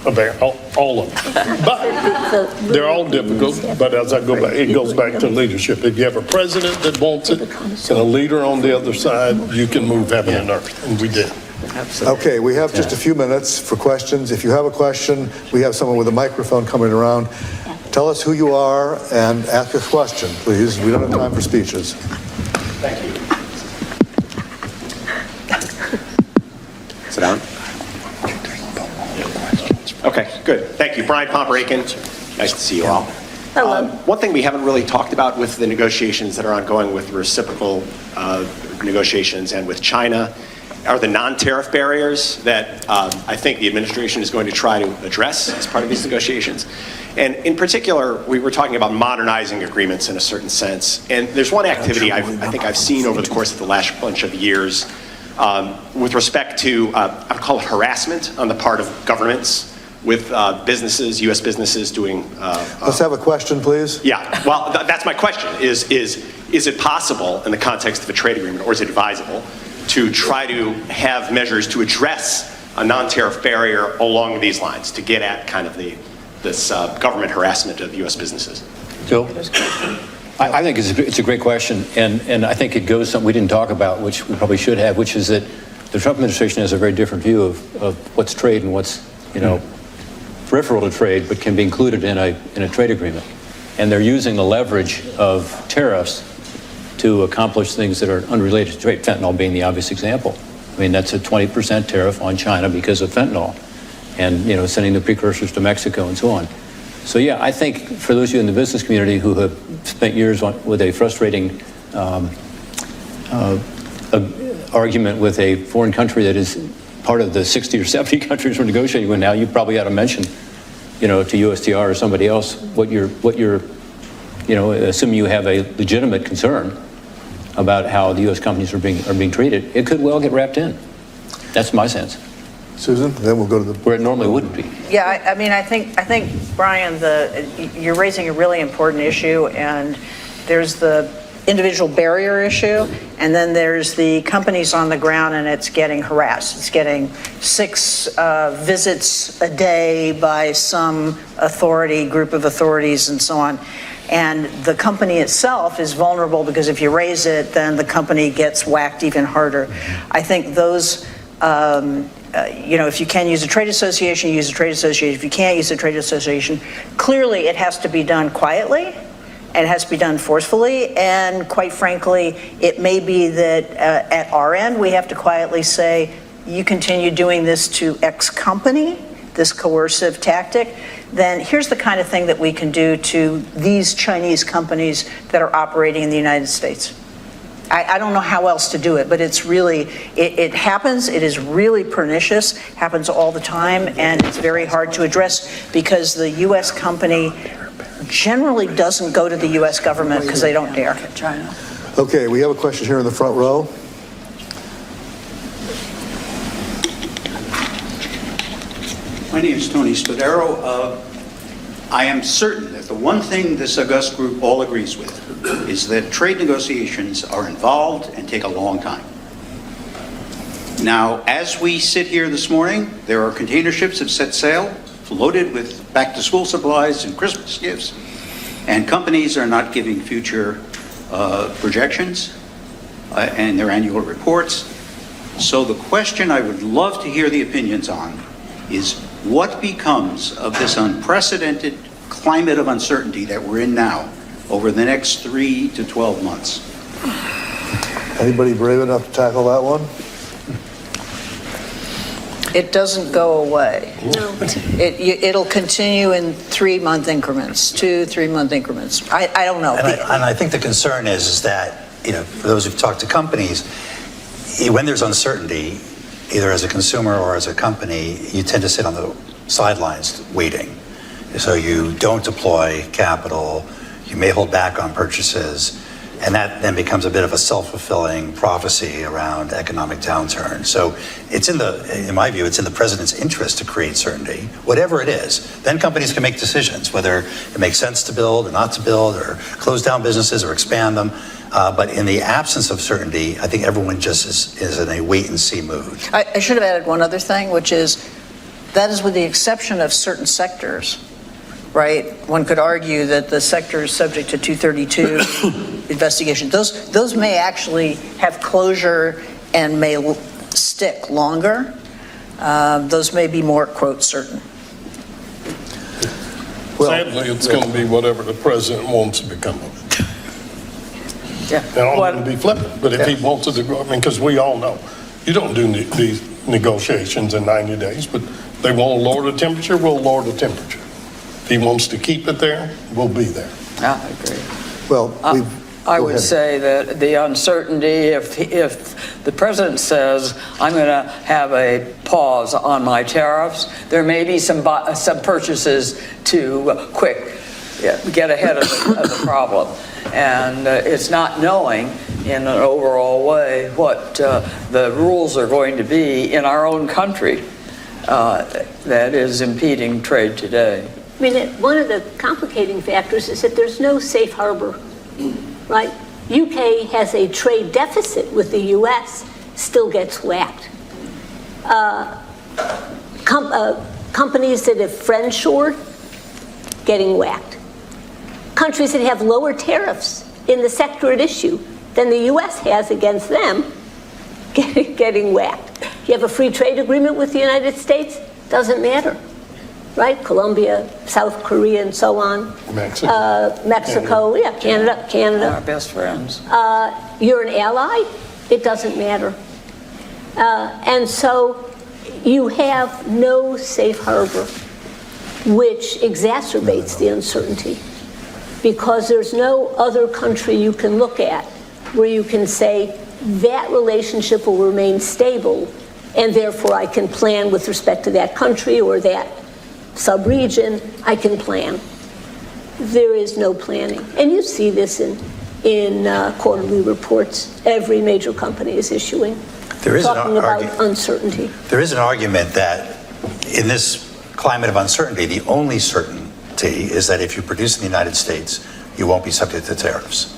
all of them. But they're all difficult. But as I go back, it goes back to leadership. If you have a president that wants it and a leader on the other side, you can move heaven and earth. And we did. Absolutely. Okay, we have just a few minutes for questions. If you have a question, we have someone with a microphone coming around. Tell us who you are and ask a question, please. We don't have time for speeches. Thank you. Sit down. Okay, good. Thank you. Brian Pomperakin. Nice to see you all. Hello. One thing we haven't really talked about with the negotiations that are ongoing with reciprocal negotiations and with China are the non-tariff barriers that I think the administration is going to try to address as part of these negotiations. And in particular, we were talking about modernizing agreements in a certain sense. And there's one activity I think I've seen over the course of the last bunch of years with respect to, I would call it harassment on the part of governments with businesses, U.S. businesses doing... Let's have a question, please. Yeah, well, that's my question. Is it possible in the context of a trade agreement, or is it advisable, to try to have measures to address a non-tariff barrier along these lines to get at kind of this government harassment of U.S. businesses? Joe? I think it's a great question, and I think it goes something we didn't talk about, which we probably should have, which is that the Trump administration has a very different view of what's trade and what's, peripheral to trade, but can be included in a trade agreement. And they're using the leverage of tariffs to accomplish things that are unrelated to trade, fentanyl being the obvious example. I mean, that's a 20% tariff on China because of fentanyl, and sending the precursors to Mexico and so on. So yeah, I think for those of you in the business community who have spent years with a frustrating argument with a foreign country that is part of the 60 or 70 countries we're negotiating with now, you probably ought to mention, to USTR or somebody else what you're assuming you have a legitimate concern about how the U.S. companies are being treated. It could well get wrapped in. That's my sense. Susan, then we'll go to where it normally wouldn't be. Yeah, I mean, I think Brian, you're raising a really important issue, and there's the individual barrier issue, and then there's the companies on the ground, and it's getting harassed. It's getting 6 visits a day by some group of authorities, and so on. And the company itself is vulnerable because if you raise it, then the company gets whacked even harder. I think those, if you can use a trade association, use a trade association. If you can't use a trade association, clearly it has to be done quietly, and it has to be done forcefully. And quite frankly, it may be that at our end, we have to quietly say, you continue doing this to X company, this coercive tactic, then here's the kind of thing that we can do to these Chinese companies that are operating in the United States. I don't know how else to do it, but it's really, it happens, it is really pernicious, happens all the time, and it's very hard to address because the U.S. company generally doesn't go to the U.S. government because they don't dare. China. Okay, we have a question here in the front row. My name is Tony Spadaro. I am certain that the one thing this august group all agrees with is that trade negotiations are involved and take a long time. Now, as we sit here this morning, there are container ships that set sail, loaded with back-to-school supplies and Christmas gifts, and companies are not giving future projections and their annual reports. So the question I would love to hear the opinions on is what becomes of this unprecedented climate of uncertainty that we're in now over the next 3 to 12 months? Anybody brave enough to tackle that one? It doesn't go away. No. It'll continue in 3-month increments, 2-3-month increments. I don't know. And I think the concern is that, for those who've talked to companies, when there's uncertainty, either as a consumer or as a company, you tend to sit on the sidelines waiting. So you don't deploy capital, you may hold back on purchases, and that then becomes a bit of a self-fulfilling prophecy around economic downturn. So it's in my view, it's in the president's interest to create certainty, whatever it is. Then companies can make decisions, whether it makes sense to build or not to build, or close down businesses or expand them. But in the absence of certainty, I think everyone just is in a wait-and-see mood. I should have added one other thing, which is, that is with the exception of certain sectors, right? One could argue that the sectors subject to 232 investigation, those may actually have closure and may stick longer. Those may be more, quote, certain. Well, Sadly, it's going to be whatever the president wants to become of it. Yeah. And I'm going to be flippant, but if he wants it to go, I mean, because we all know, you don't do these negotiations in 90 days, but they want to lower the temperature, we'll lower the temperature. If he wants to keep it there, we'll be there. I agree. Well, I go would ahead. say that the uncertainty, if the president says, I'm going to have a pause on my tariffs, there may be some purchases to get ahead of the problem. And it's not knowing in an overall way what the rules are going to be in our own country that is impeding trade today. I mean, one of the complicating factors is that there's no safe harbor, right? UK has a trade deficit with the US, still gets whacked. Companies that have friendshored, getting whacked. Countries that have lower tariffs in the sector at issue than the US has against them, getting whacked. You have a free trade agreement with the United States, doesn't matter. Right? Colombia, South Korea, and so on. Mexico, Canada. Our best friends. You're an ally, it doesn't matter. And so you have no safe harbor, which exacerbates the uncertainty, because there's no other country you can look at where you can say that relationship will remain stable, and therefore I can plan with respect to that country or that sub-region, I can plan. There is no planning. And you see this in quarterly reports every major company is issuing, talking about uncertainty. There is an argument that in this climate of uncertainty, the only certainty is that if you produce in the United States, you won't be subject to tariffs.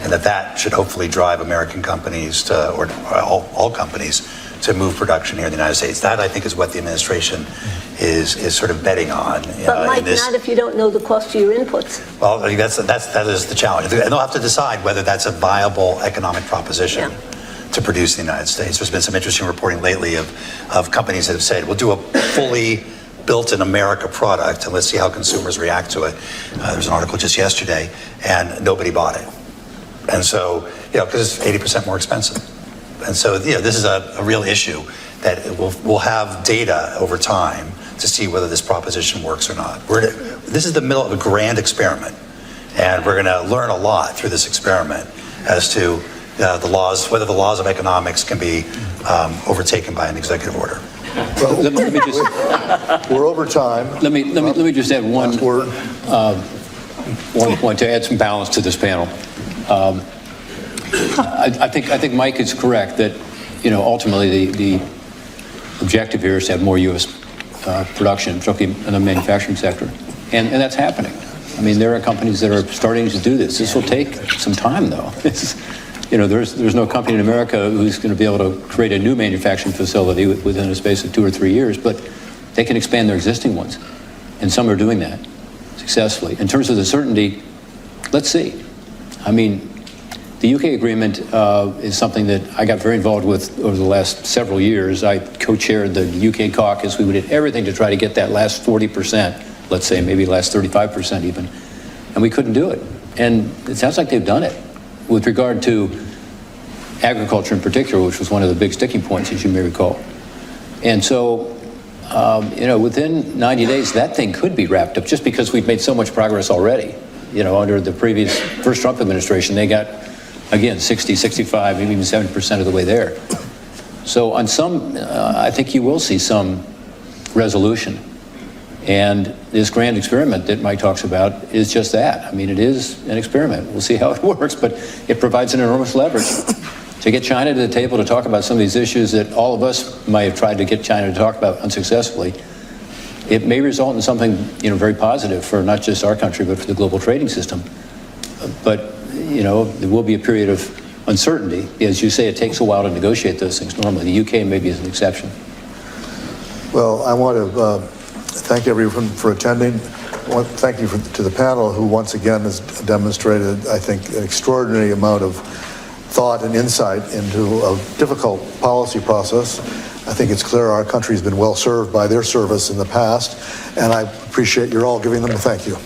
And that should hopefully drive American companies to, or all companies, to move production here in the United States. That, I think, is what the administration is sort of betting on. But Mike, not if you don't know the cost of your inputs. Well, I think that is the challenge. And they'll have to decide whether that's a viable economic proposition to produce in the United States. There's been some interesting reporting lately of companies that have said, we'll do a fully built in America product and let's see how consumers react to it. There was an article just yesterday and nobody bought it. And so, because it's 80% more expensive. And so, this is a real issue that we'll have data over time to see whether this proposition works or not. This is the middle of a grand experiment, and we're going to learn a lot through this experiment as to the laws, whether the laws of economics can be overtaken by an executive order. Well, Let me just, we're over time. let me just add one Last word. one point to add some balance to this panel. I think Mike is correct that, ultimately the objective here is to have more U.S. Production, particularly in the manufacturing sector, and that's happening. I mean, there are companies that are starting to do this. This will take some time, though. There's no company in America who's going to be able to create a new manufacturing facility within a space of 2 or 3 years, but they can expand their existing ones, and some are doing that successfully. In terms of the certainty, let's see. I mean, the UK agreement is something that I got very involved with over the last several years. I co-chaired the UK caucus. We did everything to try to get that last 40%, let's say maybe last 35% even, and we couldn't do it. And it sounds like they've done it with regard to agriculture in particular, which was one of the big sticking points, as you may recall. And so, within 90 days, that thing could be wrapped up just because we've made so much progress already. Under the previous first Trump administration, they got, again, 60, 65, maybe even 70% of the way there. So on some, I think you will see some resolution. And this grand experiment that Mike talks about is just that. I mean, it is an experiment. We'll see how it works, but it provides an enormous leverage to get China to the table to talk about some of these issues that all of us might have tried to get China to talk about unsuccessfully. It may result in something, very positive for not just our country, but for the global trading system. But, there will be a period of uncertainty. As you say, it takes a while to negotiate those things normally. The UK maybe is an exception. Well, I want to thank everyone for attending. I want to thank you to the panel, who once again has demonstrated, I think, an extraordinary amount of thought and insight into a difficult policy process. I think it's clear our country has been well served by their service in the past, and I appreciate you're all giving them a thank you.